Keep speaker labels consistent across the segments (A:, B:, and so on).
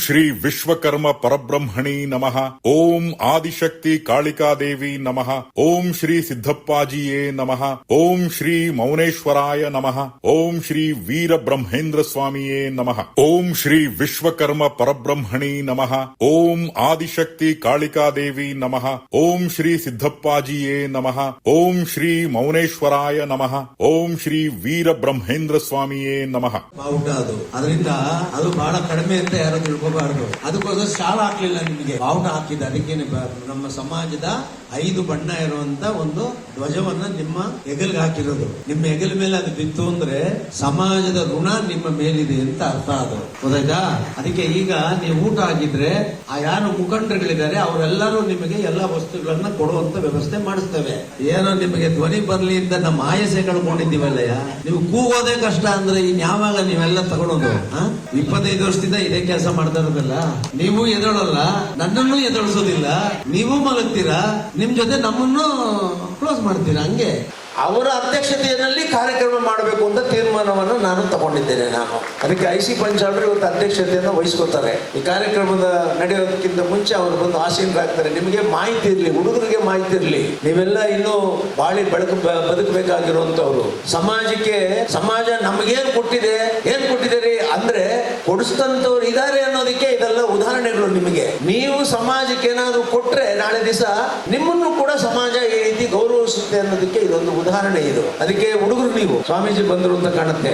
A: ಶ್ರೀ ವಿಶ್ವಕರ್ಮ ಪರಬ್ರಹ್ಮಣಿ ನಮಃ. ಓಂ ಆದಿಶಕ್ತಿ ಕಾಳಿಕಾದೇವಿ ನಮಃ. ಓಂ ಶ್ರೀ ಸಿದ್ದಪ್ಪಾಜಿಯೇ ನಮಃ. ಓಂ ಶ್ರೀ ಮೌನೇಶ್ವರಾಯ ನಮಃ. ಓಂ ಶ್ರೀ ವೀರ ಬ್ರಹ್ಮೇಂದ್ರ ಸ್ವಾಮಿಯೇ ನಮಃ. ಓಂ ಶ್ರೀ ವಿಶ್ವಕರ್ಮ ಪರಬ್ರಹ್ಮಣಿ ನಮಃ. ಓಂ ಆದಿಶಕ್ತಿ ಕಾಳಿಕಾದೇವಿ ನಮಃ. ಓಂ ಶ್ರೀ ಸಿದ್ದಪ್ಪಾಜಿಯೇ ನಮಃ. ಓಂ ಶ್ರೀ ಮೌನೇಶ್ವರಾಯ ನಮಃ. ಓಂ ಶ್ರೀ ವೀರ ಬ್ರಹ್ಮೇಂದ್ರ ಸ್ವಾಮಿಯೇ ನಮಃ.
B: ಅದರಿಂದ ಅದು ಬಹಳ ಕಡಿಮೆ ಅಂತ ಯಾರು ತಿಳ್ಕೋಬಾರ್ದು. ಅದಕ್ಕೋಸ್ಕರ ಶಾಲ ಹಾಕ್ಲಿಲ್ಲ ನಿಮಗೆ, ಬಾವುಟ ಹಾಕಿದ. ಅದಕ್ಕೆ ನಮ್ಮ ಸಮಾಜದ 5 ಬಣ್ಣ ಇರುವಂತ ಒಂದು ಧ್ವಜವನ್ನ ನಿಮ್ಮ ಹೆಗಲ್ಗೆ ಹಾಕಿರೋದು. ನಿಮ್ಮ ಹೆಗಲ ಮೇಲೆ ಅದು ಬಿತ್ತು ಅಂದ್ರೆ ಸಮಾಜದ ಋಣ ನಿಮ್ಮ ಮೇಲಿದೆ ಅಂತ ಅರ್ಥ. ಅದು ಗೊತ್ತಾಯ್ತಾ? ಅದಕ್ಕೆ ಈಗ ನೀವು ಊಟ ಹಾಕಿದ್ರೆ ಆ ಯಾರು ಮುಖಂಡರುಗಳಿದ್ದಾರೆ ಅವರೆಲ್ಲರೂ ನಿಮಗೆ ಎಲ್ಲಾ ವಸ್ತುಗಳನ್ನ ಕೊಡುವಂತ ವ್ಯವಸ್ಥೆ ಮಾಡಿಸ್ತೇವೆ. ಏನೋ ನಿಮಗೆ ಧ್ವನಿ ಬರ್ಲಿ ಅಂತ ನಮ್ಮ ಆಯಸೆ ಕಳ್ಕೊಂಡಿದ್ದೀವಲ್ಲಯ್ಯ. ನೀವು ಕೂಗೋದೇ ಕಷ್ಟ ಅಂದ್ರೆ ಇನ್ಯಾವಾಗ ನೀವೆಲ್ಲ ತಗೊಳೋದು? 25 ವರ್ಷದಿಂದ ಇದೇ ಕೆಲಸ ಮಾಡ್ತಾ ಇರೋದಲ್ಲ. ನೀವು ಎದಳಲ್ಲ, ನನ್ನನ್ನು ಎದಳಿಸೋದಿಲ್ಲ. ನೀವು ಮಲಗ್ತೀರಾ, ನಿಮ್ ಜೊತೆ ನಮ್ಮನ್ನು ಕ್ಲೋಸ್ ಮಾಡ್ತೀರಾ. ಹಂಗೆ ಅವರ ಅಧ್ಯಕ್ಷತೆಯಲ್ಲಿ ಕಾರ್ಯಕ್ರಮ ಮಾಡಬೇಕು ಅಂತ ತೀರ್ಮಾನವನ್ನು ನಾನು ತಗೊಂಡಿದ್ದೇನೆ. ಅದಕ್ಕೆ IC ಪಂಚಾಯತ್ ಇವತ್ತು ಅಧ್ಯಕ್ಷತೆಯನ್ನು ವಹಿಸ್ಕೊತಾರೆ. ಈ ಕಾರ್ಯಕ್ರಮದ ನಡೆಯೋದಕ್ಕಿಂತ ಮುಂಚೆ ಅವರು ಬಂದು ಆಸೀನರಾಗ್ತಾರೆ. ನಿಮಗೆ ಮಾಹಿತಿ ಇರಲಿ, ಹುಡುಗರಿಗೆ ಮಾಹಿತಿ ಇರಲಿ, ನೀವೆಲ್ಲ ಇನ್ನೂ ಬಾಳಿ ಬದುಕಬೇಕಾಗಿರುವಂತವ್ರು. ಸಮಾಜಕ್ಕೆ ಸಮಾಜ ನಮಗೇನ್ ಕೊಟ್ಟಿದೆ, ಏನ್ ಕೊಟ್ಟಿದ್ದೀರಿ ಅಂದ್ರೆ ಕೊಡಿಸ್ತಂತವ್ರು ಇದಾರೆ ಅನ್ನೋದಕ್ಕೆ ಇದೆಲ್ಲ ಉದಾಹರಣೆಗಳು. ನಿಮಗೆ ನೀವು ಸಮಾಜಕ್ಕೆ ಏನಾದ್ರು ಕೊಟ್ರೆ ನಾಳೆ ದಿವಸ ನಿಮ್ಮನ್ನು ಕೂಡ ಸಮಾಜ ಈ ರೀತಿ ಗೌರವಿಸುತ್ತೆ ಅನ್ನೋದಕ್ಕೆ ಇದೊಂದು ಉದಾಹರಣೆ. ಇದು ಅದಕ್ಕೆ ಹುಡುಗರು ನೀವು ಸ್ವಾಮೀಜಿ ಬಂದರು ಅಂತ ಕಾಣುತ್ತೆ.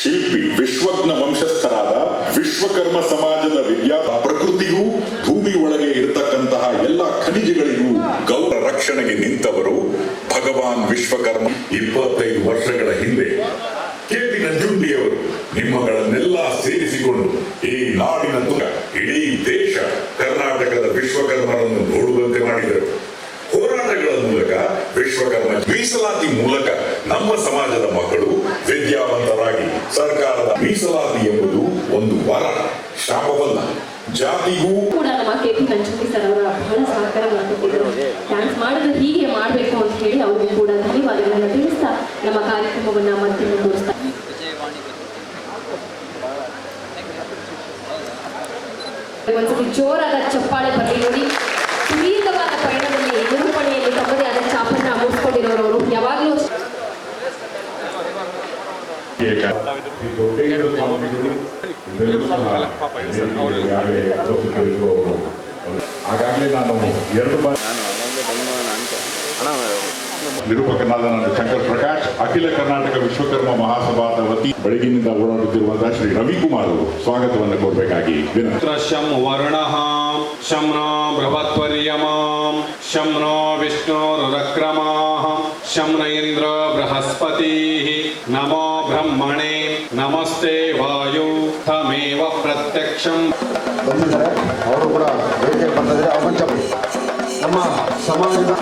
A: ಶಿಲ್ಪಿ ವಿಶ್ವಜ್ಞ ವಂಶಸ್ಥರಾದ ವಿಶ್ವಕರ್ಮ ಸಮಾಜದ ವಿದ್ಯಾ ಪ್ರಕೃತಿಗೂ ಭೂಮಿ ಒಳಗೆ ಇರತಕ್ಕಂತಹ ಎಲ್ಲ ಖನಿಜಗಳಿಗೂ ಗೌರವ ರಕ್ಷಣೆಗೆ ನಿಂತವರು ಭಗವಾನ್ ವಿಶ್ವಕರ್ಮ. 25 ವರ್ಷಗಳ ಹಿಂದೆ KP ನಂಜುಂಡಿಯವರು ನಿಮ್ಮಗಳನ್ನೆಲ್ಲ ಸೇರಿಸಿಕೊಂಡು ಈ ನಾಡಿನ ಇಡೀ ದೇಶ ಕರ್ನಾಟಕದ ವಿಶ್ವಕರ್ಮರನ್ನು ನೋಡುವಂತೆ ಮಾಡಿದರು. ಹೋರಾಟಗಳ ಮೂಲಕ ವಿಶ್ವಕರ್ಮ ಮೀಸಲಾತಿ ಮೂಲಕ ನಮ್ಮ ಸಮಾಜದ ಮಕ್ಕಳು ವಿದ್ಯಾವಂತರಾಗಿ ಸರ್ಕಾರದ ಮೀಸಲಾತಿ ಎಂಬುದು ಒಂದು ವರ, ಶಾಪವಲ್ಲ. ಜಾತಿಗೂ
C: ಕೂಡ ನಮ್ಮ KP ನಂಜುಂಡಿ ಸರ್ ಅವರ ಬಹಳ ಸಹಕಾರ ಮಾಡ್ತಿದ್ರು. ಡ್ಯಾನ್ಸ್ ಮಾಡಿದ್ರೆ ಹೀಗೆ ಮಾಡಬೇಕು ಅಂತ ಹೇಳಿ ಅವ್ರಿಗೂ ಕೂಡ ಧನ್ಯವಾದಗಳನ್ನು ತಿಳಿಸ್ತಾ ನಮ್ಮ ಕಾರ್ಯಕ್ರಮವನ್ನ ಮತ್ತೆ ಮುಂದುವರಿಸ್ತಾ ಒಂದ್ಸತಿ ಜೋರಾದ ಚಪ್ಪಾಳೆ ಬರಲಿ ನೋಡಿ. ಸುದೀರ್ಘವಾದ ಪಯಣದಲ್ಲಿ ನಿರೂಪಣೆಯಲ್ಲಿ ತಮ್ಮದೇ ಆದ ಚಾಪನ್ನ ಮೂಡಿಸ್ಕೊಂಡಿರೋರು ಯಾವಾಗಲೂ
A: ಹಾಗಾಗಲೇ ನಾನು 2 ಬಾರಿ ನಿರೂಪಕನಾದ ನಾನು ಶಂಕರ್ ಪ್ರಕಾಶ್, ಅಖಿಲ ಕರ್ನಾಟಕ ವಿಶ್ವಕರ್ಮ ಮಹಾಸಭಾದ ವತಿ ಬೆಳಗಿನಿಂದ ಓಡಾಡುತ್ತಿರುವಂತಹ ಶ್ರೀ ರವಿಕುಮಾರ್ ಅವರು ಸ್ವಾಗತವನ್ನು ಕೋರಬೇಕಾಗಿ
D: ಶಂ ವರ್ಣಃ ಶಂ ನೋ ಬೃಹತ್ವರ್ಯಮಾಂ ಶಂ ನೋ ವಿಷ್ಣುರುರಕ್ರಮಾಃ ಶಂ ನ ಇಂದ್ರ ಬೃಹಸ್ಪತಿಃ ನಮೋ ಬ್ರಹ್ಮಣೇ ನಮಸ್ತೆ ವಾಯು ತಮೇವ ಪ್ರತ್ಯಕ್ಷಂ.
E: ಬಂದಿದ್ದಾರೆ, ಅವರು ಕೂಡ ವೇದಿಕೆ ಬಂದಿದ್ದಾರೆ. ಅವಂಚ ನಮ್ಮ ಸಮಾಜದ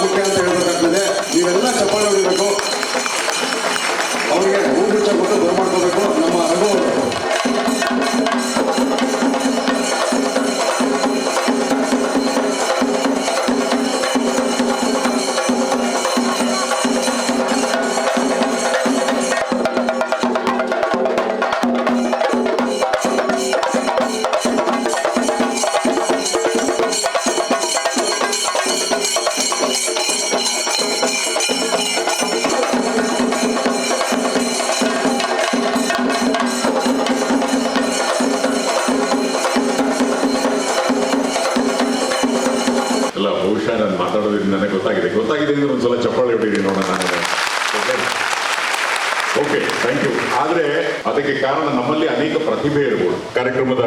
E: ಮುಖ್ಯ ಅಂತ ಹೇಳ್ಬೇಕಾಗ್ತದೆ. ನೀವೆಲ್ಲ ಚಪ್ಪಾಳೆ ಹೊಡಿಬೇಕು, ಅವರಿಗೆ ಹೂಗುಚ್ಚ ಕೊಟ್ಟು ಬರಮಾಡ್ಕೋಬೇಕು. ನಮ್ಮ ರಘು
A: ಅಲ್ಲ ಬಹುಶಃ ನಾನು ಮಾತಾಡೋದ್ರಿಂದ ನನಗೆ ಗೊತ್ತಾಗಿದೆ ಅಂದ್ರೆ ಒಂದ್ಸಲ ಚಪ್ಪಾಳೆ ಹೊಡೀರಿ ನೋಡೋಣ. Okay, thank you. ಆದ್ರೆ ಅದಕ್ಕೆ ಕಾರಣ ನಮ್ಮಲ್ಲಿ ಅನೇಕ ಪ್ರತಿಭೆ ಇರಬಹುದು. ಕಾರ್ಯಕ್ರಮದ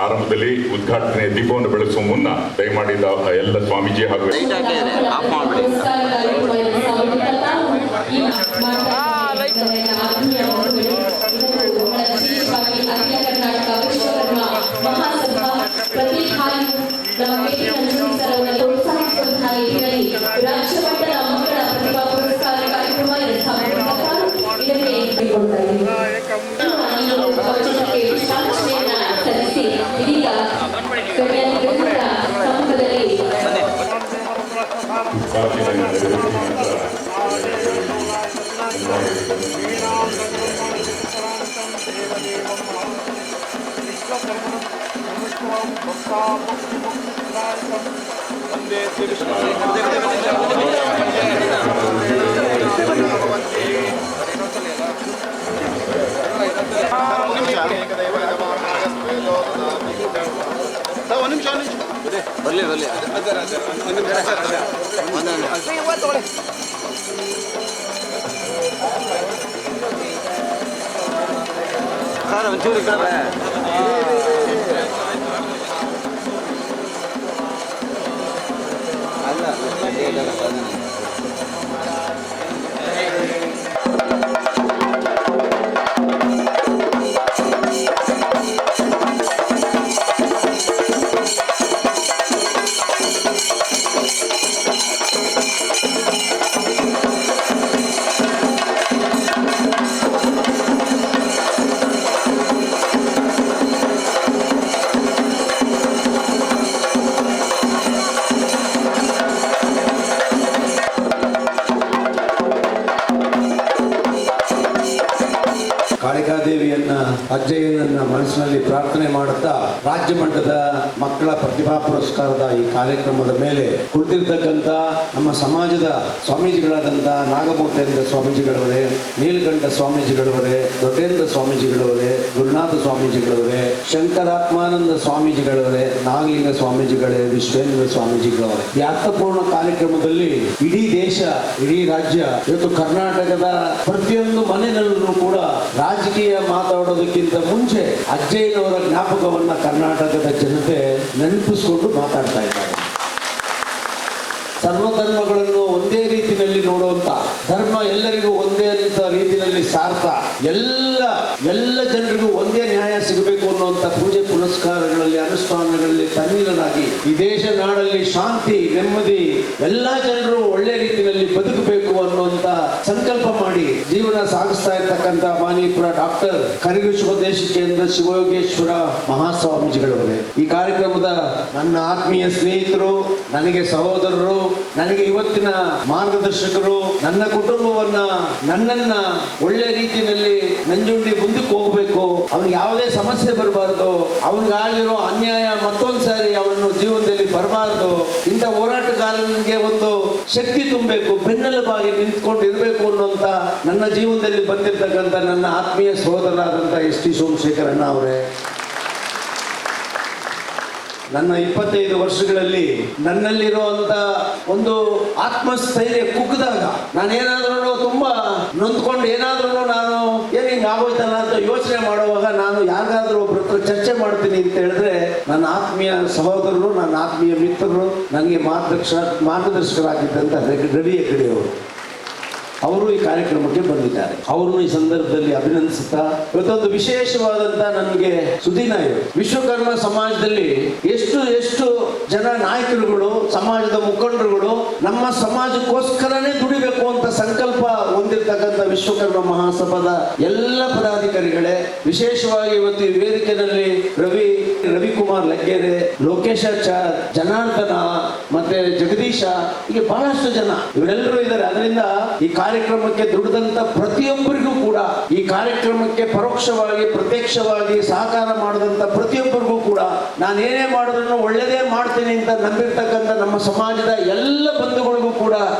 A: ಆರಂಭದಲ್ಲಿ ಉದ್ಘಾಟನೆ ದೀಪವನ್ನು ಬೆಳೆಸುವ ಮುನ್ನ ದಯಮಾಡಿದ ಎಲ್ಲ ಸ್ವಾಮೀಜಿ ಹಾಗೂ
C: ರಾಜ್ಯಮಟ್ಟದ ಮಕ್ಕಳ ಪ್ರತಿಭಾ ಪುರಸ್ಕಾರ ಕಾರ್ಯಕ್ರಮ 2025 ಸಲ್ಲಿಸಿ ಇದೀಗ ಸಮ್ಮುಖದಲ್ಲಿ
F: ಬರ್ಲಿ ಸರ್ ಒಂಚೂರು ಈ ಕಡೆ ಅಲ್ಲ
B: ಕಾಳಿಕಾದೇವಿಯನ್ನ ಅಜ್ಜಯ್ಯನನ್ನ ಮನಸ್ಸಿನಲ್ಲಿ ಪ್ರಾರ್ಥನೆ ಮಾಡುತ್ತಾ ರಾಜ್ಯ ಮಟ್ಟದ ಮಕ್ಕಳ ಪ್ರತಿಭಾ ಪುರಸ್ಕಾರದ ಈ ಕಾರ್ಯಕ್ರಮದ ಮೇಲೆ ಕುಳಿತಿರ್ತಕ್ಕಂಥ ನಮ್ಮ ಸಮಾಜದ ಸ್ವಾಮೀಜಿಗಳಾದಂಥ ನಾಗಮೂರ್ತಿಯಿಂದ ಸ್ವಾಮೀಜಿಗಳವರೇ, ನೀಲಕಂಠ ಸ್ವಾಮೀಜಿಗಳವರೇ, ದೊಡ್ಡೇಂದ್ರ ಸ್ವಾಮೀಜಿಗಳವರೇ, ಗುರುನಾಥ ಸ್ವಾಮೀಜಿಗಳವರೇ, ಶಂಕರಾತ್ಮಾನಂದ ಸ್ವಾಮೀಜಿಗಳವರೇ, ನಾಗಲಿಂಗ ಸ್ವಾಮೀಜಿಗಳೇ, ವಿಶ್ವೇಂದ್ರ ಸ್ವಾಮೀಜಿಗಳವರೇ, ಈ ಅರ್ಥಪೂರ್ಣ ಕಾರ್ಯಕ್ರಮದಲ್ಲಿ ಇಡೀ ದೇಶ, ಇಡೀ ರಾಜ್ಯ, ಇವತ್ತು ಕರ್ನಾಟಕದ ಪ್ರತಿಯೊಂದು ಮನೆಯಲ್ಲೂ ಕೂಡ ರಾಜಕೀಯ ಮಾತಾಡೋದಕ್ಕಿಂತ ಮುಂಚೆ ಅಜ್ಜಯ್ಯನವರ ಜ್ಞಾಪಕವನ್ನ ಕರ್ನಾಟಕದ ಜನತೆ ನೆನಪಿಸಿಕೊಂಡು ಮಾತಾಡ್ತಾ ಇದ್ದಾರೆ. ಸರ್ವಧರ್ಮಗಳನ್ನು ಒಂದೇ ರೀತಿಯಲ್ಲಿ ನೋಡುವಂತ, ಧರ್ಮ ಎಲ್ಲರಿಗೂ ಒಂದೇ ರೀತಿಯಲ್ಲಿ ಸಾರ್ಥ, ಎಲ್ಲ ಜನರಿಗೂ ಒಂದೇ ನ್ಯಾಯ ಸಿಗಬೇಕು ಅನ್ನುವಂಥ ಪೂಜೆ ಪುನಸ್ಕಾರಗಳಲ್ಲಿ ಅನುಷ್ಠಾನಗಳಲ್ಲಿ ತನ್ನಿಲನಾಗಿ ಈ ದೇಶ ನಾಡಲ್ಲಿ ಶಾಂತಿ ನೆಮ್ಮದಿ, ಎಲ್ಲಾ ಜನರು ಒಳ್ಳೆ ರೀತಿಯಲ್ಲಿ ಬದುಕಬೇಕು ಅನ್ನುವಂತ ಸಂಕಲ್ಪ ಮಾಡಿ ಜೀವನ ಸಾಗಿಸ್ತಾ ಇರ್ತಕ್ಕಂಥ ಮಾನೀಪುರ ಡಾಕ್ಟರ್ ಕರಿವಿಶ್ವದೇಶಿಕೇಂದ್ರ ಶಿವಯೋಗೇಶ್ವರ ಮಹಾಸ್ವಾಮೀಜಿಗಳವರೇ, ಈ ಕಾರ್ಯಕ್ರಮದ ನನ್ನ ಆತ್ಮೀಯ ಸ್ನೇಹಿತರು, ನನಗೆ ಸಹೋದರರು, ನನಗೆ ಇವತ್ತಿನ ಮಾರ್ಗದರ್ಶಕರು, ನನ್ನ ಕುಟುಂಬವನ್ನ, ನನ್ನನ್ನ ಒಳ್ಳೆ ರೀತಿಯಲ್ಲಿ ನಂಜುಂಡಿ ಮುಂದಕ್ಕೆ ಹೋಗ್ಬೇಕು, ಅವನಿಗೆ ಯಾವುದೇ ಸಮಸ್ಯೆ ಬರಬಾರದು, ಅವನಿಗಾಗಿರೋ ಅನ್ಯಾಯ ಮತ್ತೊಂದು ಸಾರಿ ಅವನು ಜೀವನದಲ್ಲಿ ಬರಬಾರದು, ಇಂಥ ಹೋರಾಟಗಾರನಿಗೆ ಒಂದು ಶಕ್ತಿ ತುಂಬಬೇಕು, ಬೆನ್ನೆಲುಬಾಗಿ ನಿಂತ್ಕೊಂಡು ಇರಬೇಕು ಅನ್ನುವಂತ ನನ್ನ ಜೀವನದಲ್ಲಿ ಬಂದಿರತಕ್ಕಂಥ ನನ್ನ ಆತ್ಮೀಯ ಸಹೋದರರಾದಂಥ ಎಸ್ ಟಿ ಸೋಮಶೇಖರಣ್ಣ ಅವರೇ, ನನ್ನ 25 ವರ್ಷಗಳಲ್ಲಿ ನನ್ನಲ್ಲಿರುವಂತ ಒಂದು ಆತ್ಮಸ್ಥೈರ್ಯ ಕುಗ್ಗಿದಾಗ, ನಾನೇನಾದ್ರೂ ತುಂಬಾ ನೊಂದ್ಕೊಂಡು ಏನಾದ್ರೂ ನಾನು ಹಿಂಗ್ ಆಗೋಯ್ತಲ್ಲ ಅಂತ ಯೋಚನೆ ಮಾಡುವಾಗ ನಾನು ಯಾರಿಗಾದ್ರೂ ಒಬ್ಬರ ಹತ್ರ ಚರ್ಚೆ ಮಾಡ್ತೀನಿ ಅಂತ ಹೇಳಿದ್ರೆ ನನ್ನ ಆತ್ಮೀಯ ಸಹೋದರರು, ನನ್ನ ಆತ್ಮೀಯ ಮಿತ್ರರು, ನನಗೆ ಮಾರ್ಗದರ್ಶಕರಾಗಿದ್ದಂತ ರವಿ ಹೆಗ್ಗಡೆ ಅವರು ಈ ಕಾರ್ಯಕ್ರಮಕ್ಕೆ ಬಂದಿದ್ದಾರೆ. ಅವರನ್ನು ಈ ಸಂದರ್ಭದಲ್ಲಿ ಅಭಿನಂದಿಸುತ್ತಾ, ಇವತ್ತೊಂದು ವಿಶೇಷವಾದಂತ ನಮಗೆ ಸುದಿನ ಇದು. ವಿಶ್ವಕರ್ಮ ಸಮಾಜದಲ್ಲಿ ಎಷ್ಟು ಜನ ನಾಯಕರುಗಳು, ಸಮಾಜದ ಮುಖಂಡರುಗಳು ನಮ್ಮ ಸಮಾಜಕ್ಕೋಸ್ಕರನೇ ದುಡಿಬೇಕು ಅಂತ ಸಂಕಲ್ಪ ಹೊಂದಿರತಕ್ಕಂಥ ವಿಶ್ವಕರ್ಮ ಮಹಾಸಭಾದ ಎಲ್ಲ ಪದಾಧಿಕಾರಿಗಳೇ, ವಿಶೇಷವಾಗಿ ಇವತ್ತು ಈ ವೇದಿಕೆಯಲ್ಲಿ ರವಿಕುಮಾರ್ ಲಗ್ಗೆರೆ, ಲೋಕೇಶಾಚಾರ್, ಜನಾರ್ದನ, ಮತ್ತೆ ಜಗದೀಶ್ ಜಗದೀಶ, ಹೀಗೆ ಬಹಳಷ್ಟು ಜನ ಇವರೆಲ್ಲರೂ ಇದ್ದಾರೆ. ಅದರಿಂದ ಈ ಕಾರ್ಯಕ್ರಮಕ್ಕೆ ದುಡಿದಂತ ಪ್ರತಿಯೊಬ್ಬರಿಗೂ ಕೂಡ, ಈ ಕಾರ್ಯಕ್ರಮಕ್ಕೆ ಪರೋಕ್ಷವಾಗಿ ಪ್ರತ್ಯಕ್ಷವಾಗಿ ಸಹಕಾರ ಮಾಡಿದಂತ ಪ್ರತಿಯೊಬ್ಬರಿಗೂ ಕೂಡ, ನಾನು ಏನೇ ಮಾಡಿದ್ರು ಒಳ್ಳೆಯದೇ ಮಾಡ್ತೀನಿ ಅಂತ ನಂಬಿರ್ತಕ್ಕಂಥ ನಮ್ಮ ಸಮಾಜದ ಎಲ್ಲ ಬಂಧುಗಳಿಗೂ ಕೂಡ,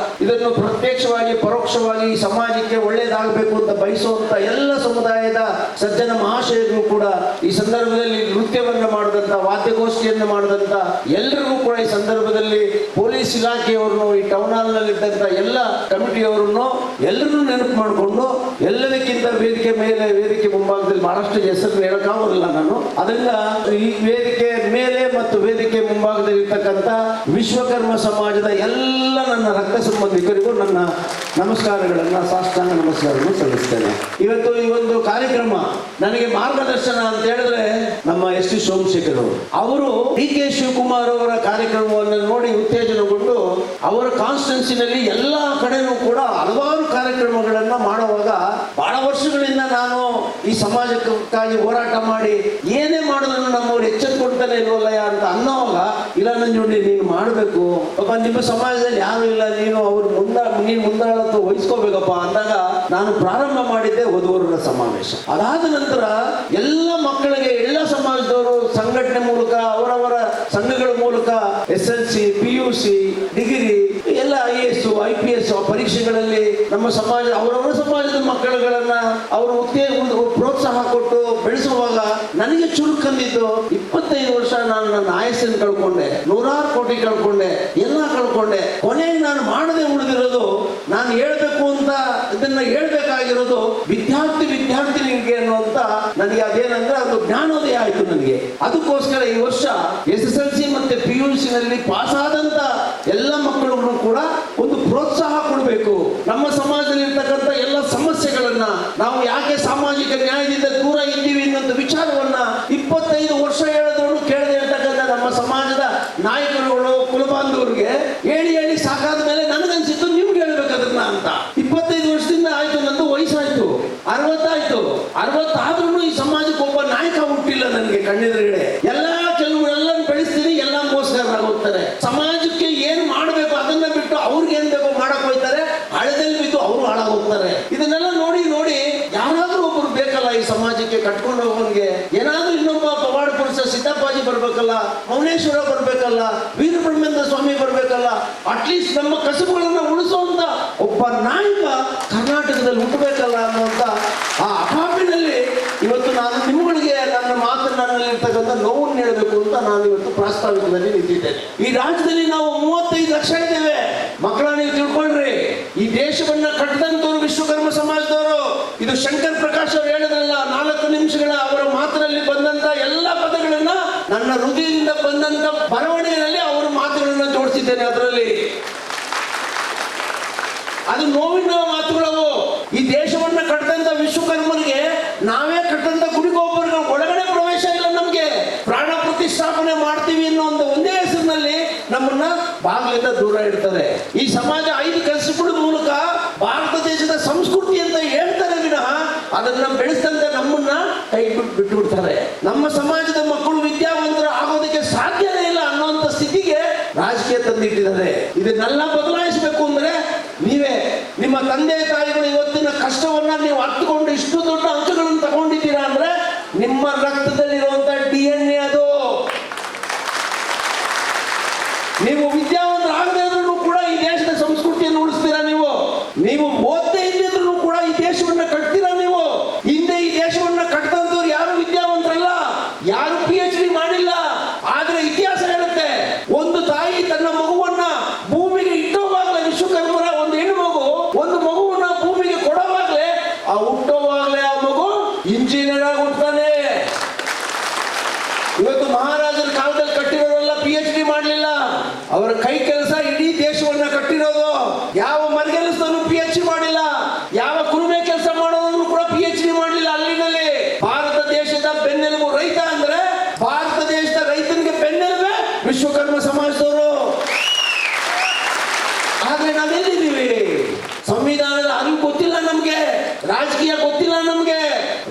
B: ಇದನ್ನು ಪ್ರತ್ಯಕ್ಷವಾಗಿ ಪರೋಕ್ಷವಾಗಿ ಈ ಸಮಾಜಕ್ಕೆ ಒಳ್ಳೇದಾಗಬೇಕು ಅಂತ ಬಯಸುವಂತ ಎಲ್ಲ ಸಮುದಾಯದ ಸಜ್ಜನ ಮಹಾಶಯರು ಕೂಡ ಈ ಸಂದರ್ಭದಲ್ಲಿ ನೃತ್ಯವನ್ನ ಮಾಡಿದಂತ, ವಾದ್ಯಗೋಷ್ಠಿಯನ್ನು ಮಾಡಿದಂತ ಎಲ್ಲರಿಗೂ ಕೂಡ ಈ ಸಂದರ್ಭದಲ್ಲಿ ಪೊಲೀಸ್ ಇಲಾಖೆಯವರನ್ನು, ಈ ಟೌನ್ ಹಾಲ್ ನಲ್ಲಿ ಇದ್ದಂತ ಎಲ್ಲ ಕಮಿಟಿಯವರನ್ನು ಎಲ್ಲರನ್ನೂ ನೆನಪು ಮಾಡಿಕೊಂಡು, ಎಲ್ಲದಕ್ಕಿಂತ ವೇದಿಕೆ ಮೇಲೆ, ವೇದಿಕೆ ಮುಂಭಾಗದಲ್ಲಿ ಬಹಳಷ್ಟು ಹೆಸರು ಹೇಳಕ್ಕಾಗೋದಿಲ್ಲ ನಾನು. ಅದರಿಂದ ಈ ವೇದಿಕೆ ಮೇಲೆ ಮತ್ತು ವೇದಿಕೆ ಮುಂಭಾಗದಲ್ಲಿ ಇರ್ತಕ್ಕಂಥ ವಿಶ್ವಕರ್ಮ ಸಮಾಜದ ಎಲ್ಲ ನನ್ನ ರಕ್ತ ಸಂಬಂಧಿಕರಿಗೂ ನನ್ನ ನಮಸ್ಕಾರಗಳನ್ನ, ಸಾಷ್ಟಾಂಗ ನಮಸ್ಕಾರಗಳನ್ನು ಸಲ್ಲಿಸ್ತೇನೆ. ಇವತ್ತು ಈ ಒಂದು ಕಾರ್ಯಕ್ರಮ ನನಗೆ ಮಾರ್ಗದರ್ಶನ ಅಂತ ಹೇಳಿದ್ರೆ ನಮ್ಮ ಎಸ್ ಟಿ ಸೋಮಶೇಖರ್ ಅವರು DK ಶಿವಕುಮಾರ್ ಅವರ ಕಾರ್ಯಕ್ರಮವನ್ನು ನೋಡಿ ಉತ್ತೇಜನಗೊಂಡು ಅವರ ಕಾನ್ಸ್ಟಿಟ್ಯೂನ್ಸಿನಲ್ಲಿ ಎಲ್ಲಾ ಕಡೆನೂ ಕೂಡ ಹಲವಾರು ಕಾರ್ಯಕ್ರಮಗಳನ್ನ ಮಾಡುವಾಗ, ಬಹಳ ವರ್ಷಗಳಿಂದ ನಾನು ಈ ಸಮಾಜಕ್ಕಾಗಿ ಹೋರಾಟ ಮಾಡಿ ಏನೇ ಮಾಡಿದ್ರು ನಮ್ಮವ್ರು ಎಚ್ಚೆತ್ಕೊಡ್ತಾನೆ ಇಲ್ವಲ್ಲಯ್ಯ ಅಂತ ಅನ್ನೋವಾಗ, ಇಲ್ಲ ನಂಜುಂಡಿ ನೀನು ಮಾಡಬೇಕು ಪಾಪ, ನಿಮ್ಮ ಸಮಾಜದಲ್ಲಿ ಯಾರು ಇಲ್ಲ, ನೀನು ನೀನು ಮುಂದಾಳತ್ವ ವಹಿಸ್ಕೋಬೇಕಪ್ಪ ಅಂದಾಗ ನಾನು ಪ್ರಾರಂಭ ಮಾಡಿದ್ದೆ ವಧುವರರ ಸಮಾವೇಶ. ಅದಾದ ನಂತರ ಎಲ್ಲ ಮಕ್ಕಳಿಗೆ, ಎಲ್ಲ ಸಮಾಜದವರು ಸಂಘಟನೆ ಮೂಲಕ, ಅವರವರ ಸಂಘಗಳ ಮೂಲಕ SLC, PUC, ಡಿಗ್ರಿ ಎಲ್ಲ IAS, IPS ಪರೀಕ್ಷೆಗಳಲ್ಲಿ ನಮ್ಮ ಸಮಾಜ, ಅವರವರ ಸಮಾಜದ ಮಕ್ಕಳುಗಳನ್ನ ಅವರು ಪ್ರೋತ್ಸಾಹ ಕೊಟ್ಟು ಬೆಳೆಸುವಾಗ ನನಗೆ ಚುರುಕಂದಿದ್ದು 25 ವರ್ಷ ನಾನು ನನ್ನ ಆಯಸ್ಸನ್ನು ಕಳ್ಕೊಂಡೆ, 100 ಕೋಟಿ ಕಳ್ಕೊಂಡೆ, ಎಲ್ಲ ಕಳ್ಕೊಂಡೆ. ಕೊನೆಗೆ ನಾನು ಮಾಡದೆ ಉಳಿದಿರೋದು, ನಾನು ಹೇಳ್ಬೇಕು ಅಂತ ಇದನ್ನ ಹೇಳ್ಬೇಕಾಗಿರೋದು ವಿದ್ಯಾರ್ಥಿನಿಗೆ ಅನ್ನುವಂತ ನನಗೆ ಅದೇನಂದ್ರೆ ಅದು ಜ್ಞಾನೋದಯ ಆಯ್ತು ನನಗೆ. ಅದಕ್ಕೋಸ್ಕರ ಈ ವರ್ಷ SSLC ಮತ್ತೆ PUC ನಲ್ಲಿ ಪಾಸ್ ಆದಂತ ಎಲ್ಲ ಮಕ್ಕಳುಗಳು ಕೂಡ ಒಂದು ಪ್ರೋತ್ಸಾಹ ಕೊಡಬೇಕು. ನಮ್ಮ ಸಮಾಜದಲ್ಲಿ ಇರ್ತಕ್ಕಂಥ ಎಲ್ಲ ಸಮಸ್ಯೆಗಳನ್ನ, ನಾವು ಯಾಕೆ ಸಾಮಾಜಿಕ ನ್ಯಾಯದಿಂದ ದೂರ ಇದ್ದೀವಿ ಅನ್ನೋ ವಿಚಾರವನ್ನ 25 ವರ್ಷ ಹೇಳಿದ್ರು ಕೇಳದೆ ಇರ್ತಕ್ಕಂಥ ನಮ್ಮ ಸಮಾಜದ ನಾಯಕರುಗಳು, ಕುಲಬಾಂಧವರಿಗೆ ಹೇಳಿ ಸಾಕಾದ ಮೇಲೆ ನನಗನ್ಸಿತ್ತು ನಿಮ್ಗೆ ಹೇಳ್ಬೇಕು ಅದನ್ನ ಅಂತ. 25 ವರ್ಷದಿಂದ ಆಯ್ತು, ನಂದು ವಯಸ್ಸಾಯ್ತು, 60 ಆಯ್ತು. 60 ಆದ್ರೂ ಈ ಸಮಾಜಕ್ಕೆ ಒಬ್ಬ ನಾಯಕ ಹುಟ್ಟಿಲ್ಲ ನನಗೆ ಕಣ್ಣೆದುರುಗಡೆ. ಕೆಲವರೆಲ್ಲ ಬೆಳೆಸ್ತೀನಿ, ಎಲ್ಲ ಮೋಸಗಾರರಾಗೋಗ್ತಾರೆ. ಸಮಾಜಕ್ಕೆ ಏನ್ ಮಾಡ್ಬೇಕು ಅದನ್ನ ಬಿಟ್ಟು ಅವ್ರಿಗೆ ಏನ್ ಬೇಕೋ ಮಾಡಕ್ ಹೋಗ್ತಾರೆ, ಹಳೆದಲ್ಲಿ ಬಿದ್ದು ಅವರು ಹಾಳಾಗೋಗ್ತಾರೆ. ಇದನ್ನೆಲ್ಲ ನೋಡಿ ಯಾರಾದ್ರೂ ಒಬ್ರು ಬೇಕಲ್ಲ ಈ ಸಮಾಜಕ್ಕೆ ಕಟ್ಕೊಂಡು ಹೋಗೋನ್ಗೆ. ಏನಾದ್ರೂ ಇನ್ನೊಬ್ಬ ಪವಾಡ ಪುರುಷ ಸಿದ್ದಪ್ಪಾಜಿ ಬರ್ಬೇಕಲ್ಲ, ಮೌನೇಶ್ವರ ಬರ್ಬೇಕಲ್ಲ, ವೀರಬ್ರಹ್ಮೇಂದ್ರ ಸ್ವಾಮಿ ಬರ್ಬೇಕಲ್ಲ, ಅಟ್ಲೀಸ್ಟ್ ನಮ್ಮ ಕಸುಬುಗಳನ್ನ ಉಳಿಸುವಂತ ಒಬ್ಬ ನಾಯಕ ಕರ್ನಾಟಕದಲ್ಲಿ ಹುಟ್ಟಬೇಕಲ್ಲ ಅನ್ನುವಂತ ಆ ಅಭಾವಿನಲ್ಲಿ ಇವತ್ತು ನಾನು ನಿಮ್ಮಗಳಿಗೆ ನನ್ನ ಮಾತನಾಡಲಿರ್ತಕ್ಕಂಥ ನೋವನ್ನು ಹೇಳಬೇಕು ಅಂತ ನಾನು ಇವತ್ತು ಪ್ರಾಸ್ತಾವಿಕದಲ್ಲಿ ನಿಂತಿದ್ದೇನೆ. ಈ ರಾಜ್ಯದಲ್ಲಿ ನಾವು 35 ಲಕ್ಷ ಇದ್ದೇವೆ. ಮಕ್ಕಳ ನೀವು ತಿಳ್ಕೊಳ್ರಿ, ಈ ದೇಶವನ್ನ ಕಟ್ಟದಂತವರು ವಿಶ್ವಕರ್ಮ ಸಮಾಜದವರು. ಇದು ಶಂಕರ್ ಪ್ರಕಾಶ್ ಅವರು ಹೇಳಿದ್ರಲ್ಲ, 4 ನಿಮಿಷಗಳ ಅವರ ಮಾತಿನಲ್ಲಿ ಬಂದಂತ ಎಲ್ಲ ಪದಗಳನ್ನ ನನ್ನ ಹೃದಯದಿಂದ ಬಂದಂತ ಬರವಣಿಗೆಯಲ್ಲಿ ಅವರ ಮಾತುಗಳನ್ನ ಜೋಡಿಸಿದ್ದೇನೆ. ಅದರಲ್ಲಿ ಅದು ನೋವಿನ ಮಾತುಗಳವು. ಈ ದೇಶವನ್ನ ಕಟ್ಟದಂತ ವಿಶ್ವಕರ್ಮರಿಗೆ ನಾವೇ ಕಟ್ಟಂತ ಗುಡಿಗೊಬ್ಬರಿಗೆ ಒಳಗಡೆ ಪ್ರವೇಶ ಇಲ್ಲ. ನಮ್ಗೆ ಪ್ರಾಣ ಪ್ರತಿಷ್ಠಾಪನೆ ಮಾಡ್ತೀವಿ ಅನ್ನೋ ಒಂದೇ ಹೆಸರಿನಲ್ಲಿ ನಮ್ಮನ್ನ ಬಾಗಿಲಿಂದ ದೂರ ಇಡ್ತಾರೆ. ಈ ಸಮಾಜ 5 ಕೆಲಸಗಳ ಮೂಲಕ ಭಾರತ ದೇಶದ ಸಂಸ್ಕೃತಿ ಅಂತ ಹೇಳ್ತಾರೆ ವಿನಃ ಅದನ್ನ ಬೆಳೆಸಿದಂತ ನಮ್ಮನ್ನ ಕೈ ಬಿಟ್ಟು ಬಿಡ್ತಾರೆ. ನಮ್ಮ ಸಮಾಜದ ಮಕ್ಕಳು ವಿದ್ಯಾವಂತರು ಆಗೋದಕ್ಕೆ ಸಾಧ್ಯನೇ ಇಲ್ಲ ಅನ್ನೋಂಥ ಸ್ಥಿತಿಗೆ ರಾಜಕೀಯ ತಂದಿಟ್ಟಿದ್ದಾರೆ. ಇದನ್ನೆಲ್ಲ ಬದಲಾಯಿಸಬೇಕು ಅಂದ್ರೆ ನೀವೇ, ನಿಮ್ಮ ತಂದೆ ತಾಯಿಗಳು ಇವತ್ತಿನ ಕಷ್ಟವನ್ನ ನೀವು ಅರ್ಥಕೊಂಡು ಇಷ್ಟು ದೊಡ್ಡ ಅಂಕಗಳನ್ನು ತಗೊಂಡಿದ್ದೀರಾ ಅಂದ್ರೆ ನಿಮ್ಮ ರಕ್ತದಲ್ಲಿರುವಂತ DNA ಅದು. ನೀವು ವಿದ್ಯಾವಂತರಾಗದೇ ಇದ್ರೂ ಕೂಡ ಈ ದೇಶದ ಸಂಸ್ಕೃತಿಯನ್ನು ಉಳಿಸ್ತೀರಾ. ನೀವು ಓದದೇ ಇದ್ದಿದ್ರು ಕೂಡ ಈ ದೇಶವನ್ನ ಕಟ್ತೀರಾ. ನೀವು ಹಿಂದೆ ಈ ದೇಶವನ್ನ ಕಟ್ಟದಂತವ್ರು ಯಾರು ವಿದ್ಯಾವಂತರಲ್ಲ, ಯಾರು PhD ಮಾಡಿಲ್ಲ. ಆದ್ರೆ ಇತಿಹಾಸ ಹೇಳುತ್ತೆ, ಒಂದು ತಾಯಿ ತನ್ನ ಮಗುವನ್ನ ಭೂಮಿಗೆ ಇಟ್ಟೋವಾಗ್ಲೇ, ವಿಶ್ವಕರ್ಮರ ಒಂದು ಹೆಣ್ಣು ಮಗು ಒಂದು ಮಗುವನ್ನ ಭೂಮಿಗೆ ಕೊಡೋವಾಗ್ಲೇ, ಆ ಹುಟ್ಟೋವಾಗ್ಲೇ ಆ ಮಗು ಇಂಜಿನಿಯರ್ ಆಗಿ ಹುಡ್ತಾನೆ. ಇವತ್ತು ಮಹಾರಾಜರ ಕಾಲದಲ್ಲಿ ಕಟ್ಟಿರೋರೆಲ್ಲ PhD ಮಾಡಲಿಲ್ಲ. ಅವರ ಕೈ ಕೆಲಸ ಇಡೀ ದೇಶವನ್ನ ಕಟ್ಟಿರೋದು. ಯಾವ ಮರಗೆಲಸದಲ್ಲೂ PhD ಮಾಡಿಲ್ಲ, ಯಾವ ಕುರುಮೆ ಕೆಲಸ ಮಾಡೋದನ್ನು ಕೂಡ PhD ಮಾಡಲಿಲ್ಲ. ಅಲ್ಲಿನಲ್ಲಿ ಭಾರತ ದೇಶದ ಬೆನ್ನೆಲುಬು ರೈತ ಅಂದ್ರೆ, ಭಾರತ ದೇಶದ ರೈತನಿಗೆ ಬೆನ್ನೆಲುಬೆ ವಿಶ್ವಕರ್ಮ ಸಮಾಜದವರು. ಆದ್ರೆ ನಾವೆಲ್ಲಿದ್ದೀವಿ? ಸಂವಿಧಾನದ ಅರಿವು ಗೊತ್ತಿಲ್ಲ ನಮ್ಗೆ, ರಾಜಕೀಯ ಗೊತ್ತಿಲ್ಲ ನಮ್ಗೆ.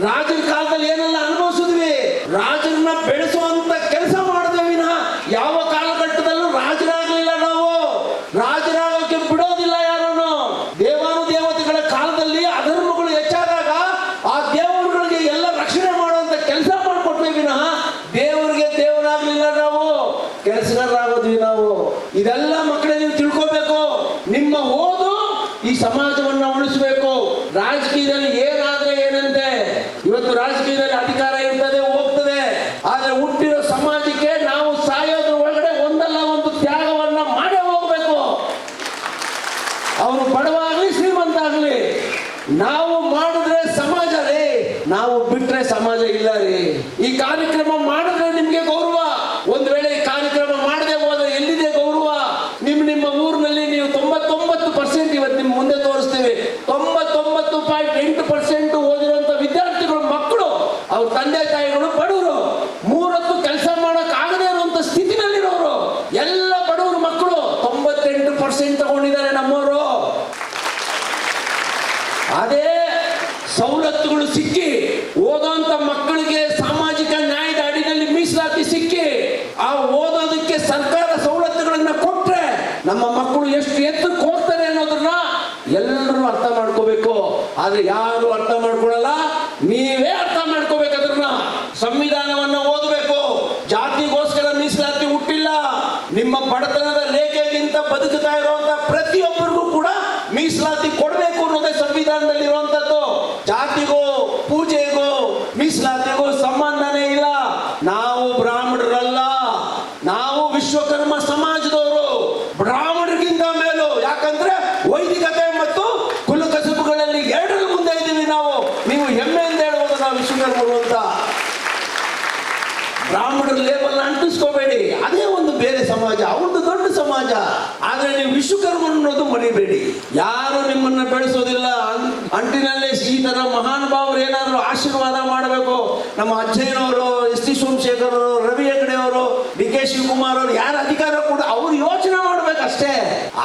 B: ರಾಜರ ಕಾಲದಲ್ಲಿ ಏನೆಲ್ಲ ಅನುಭವಿಸಿದ್ವಿ, ರಾಜರನ್ನ ಬೆಳೆಸುವಂತ ಕೆಲಸ ಮಾಡಿದ್ವಿ ವಿನಃ ಯಾವ ಕಾಲಘಟ್ಟದಲ್ಲೂ ರಾಜರಾಗಲಿಲ್ಲ ನಾವು. ಇದೆಲ್ಲ ಮಕ್ಕಳೇ ನೀವು ತಿಳ್ಕೋಬೇಕು. ನಿಮ್ಮ ಓದು ಈ ಸಮಾಜವನ್ನ ಉಳಿಸಬೇಕು. ರಾಜಕೀಯದಲ್ಲಿ ಏನಾದ್ರೆ ಏನಂತೆ, ಇವತ್ತು ರಾಜಕೀಯದಲ್ಲಿ ಅಧಿಕಾರ ಇರ್ತದೆ ಹೋಗ್ತದೆ, ಆದ್ರೆ ಹುಟ್ಟಿರೋ ಸಮಾಜಕ್ಕೆ ನಾವು ಸಾಯೋದ್ರ ಒಳಗಡೆ ಒಂದಲ್ಲ ಒಂದು ತ್ಯಾಗವನ್ನ ಮಾಡೇ ಹೋಗ್ಬೇಕು. ಅವನು ಬಡವಾಗ್ಲಿ ಶ್ರೀಮಂತ ಆಗ್ಲಿ, ನಾವು ಮಾಡಿದ್ರೆ ಸಮಾಜ ರೀ, ನಾವು ಬಿಟ್ರೆ ಸಮಾಜ ಇಲ್ಲ ರೀ. ಈ ಕಾರ್ಯಕ್ರಮ ಮಾಡಿದ್ರೆ ನಿಮ್ಗೆ ಗೌರವ. ಒಂದ್ ವೇಳೆ ಈ ಕಾರ್ಯಕ್ರಮ ಮಾಡದೆ ಹೋದ್ರೆ ಎಲ್ಲಿದೆ ಗೌರವ? ನಿಮ್ಮ ಊರಿನಲ್ಲಿ ನೀವು 99% ಇವತ್ತು ನಿಮ್ ಮುಂದೆ ತೋರಿಸ್ತೀವಿ. 99.8% ಓದಿರುವಂತ ವಿದ್ಯಾರ್ಥಿಗಳು ಮಕ್ಕಳು, ಅವ್ರ ತಂದೆ ತಾಯಿಗಳು ಬಡವರು, 3 ಹೊತ್ತು ಕೆಲಸ ಮಾಡಕ್ ಆಗದೆ ಇರುವಂತ ಸ್ಥಿತಿನಲ್ಲಿರೋರು ಎಲ್ಲ ಬಡವರು ಮಕ್ಕಳು 98% ತಗೊಂಡಿದ್ದಾರೆ ನಮ್ಮವರು. ಅದೇ ಸವಲತ್ತುಗಳು ಸಿಕ್ಕಿ ಓದೋಂತ ಮಕ್ಕಳಿಗೆ ಸಾಮಾಜಿಕ ನ್ಯಾಯದ ಅಡಿನಲ್ಲಿ ಮೀಸಲಾತಿ ಸಿಕ್ಕಿ ಆ ಓದೋದಕ್ಕೆ ಸರ್ಕಾರ ಸವಲತ್ತುಗಳನ್ನ ಕೊಟ್ರೆ ನಮ್ಮ ಮಕ್ಕಳು ಎಷ್ಟು ಎತ್ತರಕ್ಕೆ ಹೋಗ್ತಾರೆ ಅನ್ನೋದನ್ನ ಎಲ್ಲರೂ ಅರ್ಥ ಮಾಡ್ಕೋಬೇಕು. ಆದ್ರೆ ಯಾರು ಅರ್ಥ ಮಾಡ್ಕೊಳ್ಳಲ್ಲ, ನೀವೇ ಅರ್ಥ ಮಾಡ್ಕೋಬೇಕು. ಅದನ್ನ ಸಂವಿಧಾನವನ್ನ ಓದಬೇಕು. ಜಾತಿಗೋಸ್ಕರ ಮೀಸಲಾತಿ ಹುಟ್ಟಿಲ್ಲ. ನಿಮ್ಮ ಬಡತನದ ರೇಖೆಗಿಂತ ಬದುಕುತ್ತಾ ಇರುವಂತ ಪ್ರತಿಯೊಬ್ಬರಿಗೂ ಕೂಡ ಮೀಸಲಾತಿ ಕೊಡಬೇಕು ಅನ್ನೋದೇ ಸಂವಿಧಾನದಲ್ಲಿ ಇರುವಂತದ್ದು. ಜಾತಿಗೂ ಪೂಜೆಗೂ ಮೀಸಲಾತಿಗೂ ಸಂಬಂಧನೇ ಇಲ್ಲ. ನಾವು ಬ್ರಾಹ್ಮಣರಲ್ಲ, ನಾವು ವಿಶ್ವಕರ್ಮ ಸಮಾಜದವರು, ಬ್ರಾಹ್ಮಣರಿಗಿಂತ ಮೇಲು. ಯಾಕಂದ್ರೆ ವೈದಿಕತೆ ಮತ್ತು ಕುಲಕಸುಬುಗಳಲ್ಲಿ ಎರಡರ ಮುಂದೆ ಇದ್ದೀವಿ ನಾವು. ನೀವು ಹೆಮ್ಮೆಯಿಂದ ಹೇಳ್ಬೋದು ನಾವು ವಿಶ್ವಕರ್ಮರು ಅಂತ. ಬ್ರಾಹ್ಮಣರ ಲೇಬಲ್ ಅಂಟಿಸ್ಕೋಬೇಡಿ, ಅದೇ ಒಂದು ಬೇರೆ ಸಮಾಜ, ಅವ್ರದ್ದು ದೊಡ್ಡ ಸಮಾಜ. ಆದ್ರೆ ನೀವು ವಿಶ್ವಕರ್ಮ ಅನ್ನೋದು ಮರಿಬೇಡಿ. ಯಾರು ನಿಮ್ಮನ್ನ ಬೆಳೆಸೋದಿಲ್ಲ. ಅಂಟಿನಲ್ಲೇ ಈ ತರ ಮಹಾನುಭಾವರು ಏನಾದ್ರು ಆಶೀರ್ವಾದ ಮಾಡಬೇಕು. ನಮ್ಮ ಅಜ್ಜಯ್ಯನವರು, ಎಸ್ ಟಿ ಸೋಮಶೇಖರ್ ಅವರು, ರವಿ ಹೆಗಡೆ ಅವರು, ಡಿ ಕೆ ಶಿವಕುಮಾರ್ ಅವರು, ಯಾರ ಅಧಿಕಾರ ಕೂಡ ಅವ್ರು ಯೋಚನೆ ಮಾಡ್ಬೇಕಷ್ಟೇ.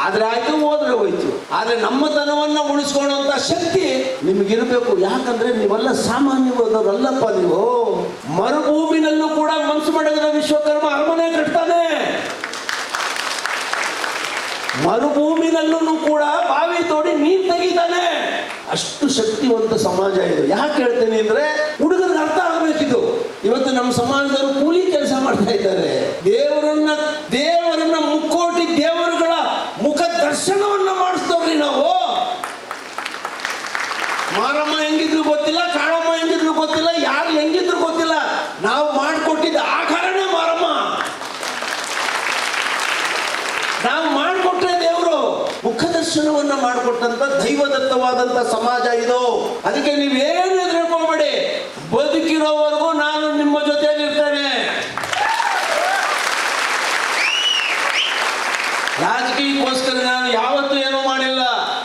B: ಆದ್ರೆ ಆಯ್ತು, ಹೋದ್ರೆ ಹೋಯ್ತು. ಆದ್ರೆ ನಮ್ಮತನವನ್ನ ಉಳಿಸ್ಕೊಳ್ಳುವಂತ ಶಕ್ತಿ ನಿಮ್ಗಿರ್ಬೇಕು. ಯಾಕಂದ್ರೆ ನೀವೆಲ್ಲ ಸಾಮಾನ್ಯವಾದವರಲ್ಲಪ್ಪ. ನೀವು ಮರುಭೂಮಿನಲ್ಲೂ ಕೂಡ ಮನಸ್ಸು ಮಾಡಿದ್ರೆ ವಿಶ್ವಕರ್ಮ ಅರಮನೆ ಕಟ್ತಾನೆ. ಮರುಭೂಮಿನಲ್ಲೂ ಕೂಡ ಬಾವಿ ತೋಡಿ ನೀರು ತೆಗಿತಾನೆ. ಅಷ್ಟು ಶಕ್ತಿವಂತ ಸಮಾಜ ಇದು. ಯಾಕೆ ಹೇಳ್ತೇನೆ ಅಂದ್ರೆ ಹುಡುಗರಿಗೆ ಅರ್ಥ ಆಗ್ಬೇಕಿದು. ಇವತ್ತು ನಮ್ಮ ಸಮಾಜದವರು ಕೂಲಿ ಕೆಲಸ ಮಾಡ್ತಾ ಇದ್ದಾರೆ. ದೇವರನ್ನ ಮುಕ್ಕೋಟಿ ದೇವರುಗಳ ಮುಖ ದರ್ಶನವನ್ನ ಮಾಡಿಸ್ತವ್ರಿ ನಾವು. ಮಾರಮ್ಮ ಹೆಂಗಿದ್ರು ಗೊತ್ತಿಲ್ಲ, ಕಾಳಮ್ಮ ಹೆಂಗಿದ್ರು ಗೊತ್ತಿಲ್ಲ, ಯಾರು ಹೆಂಗಿದ್ರು ಗೊತ್ತಿಲ್ಲ. ನಾವು ಮಾಡಿಕೊಟ್ಟಿದ್ದ ಆಕಾರನೇ ಮಾರಮ್ಮ. ನಾವು ಮಾಡಿಕೊಟ್ರೆ ದೇವರು ಮುಖದರ್ಶನವನ್ನ ಮಾಡಿಕೊಟ್ಟಂತ ದೈವದತ್ತವಾದಂತ ಸಮಾಜ ಇದು. ಅದಕ್ಕೆ ನೀವೇನು ಹೆದರ್ಕೋಬೇಡಿ. ಬದುಕಿರೋವರೆಗೂ ನಾನು ನಿಮ್ಮ ಜೊತೆಯಲ್ಲಿ ಇರ್ತೇನೆ. ರಾಜಕೀಯಕ್ಕೋಸ್ಕರ ನಾನು ಯಾವತ್ತೂ ಏನೂ ಮಾಡಿಲ್ಲ.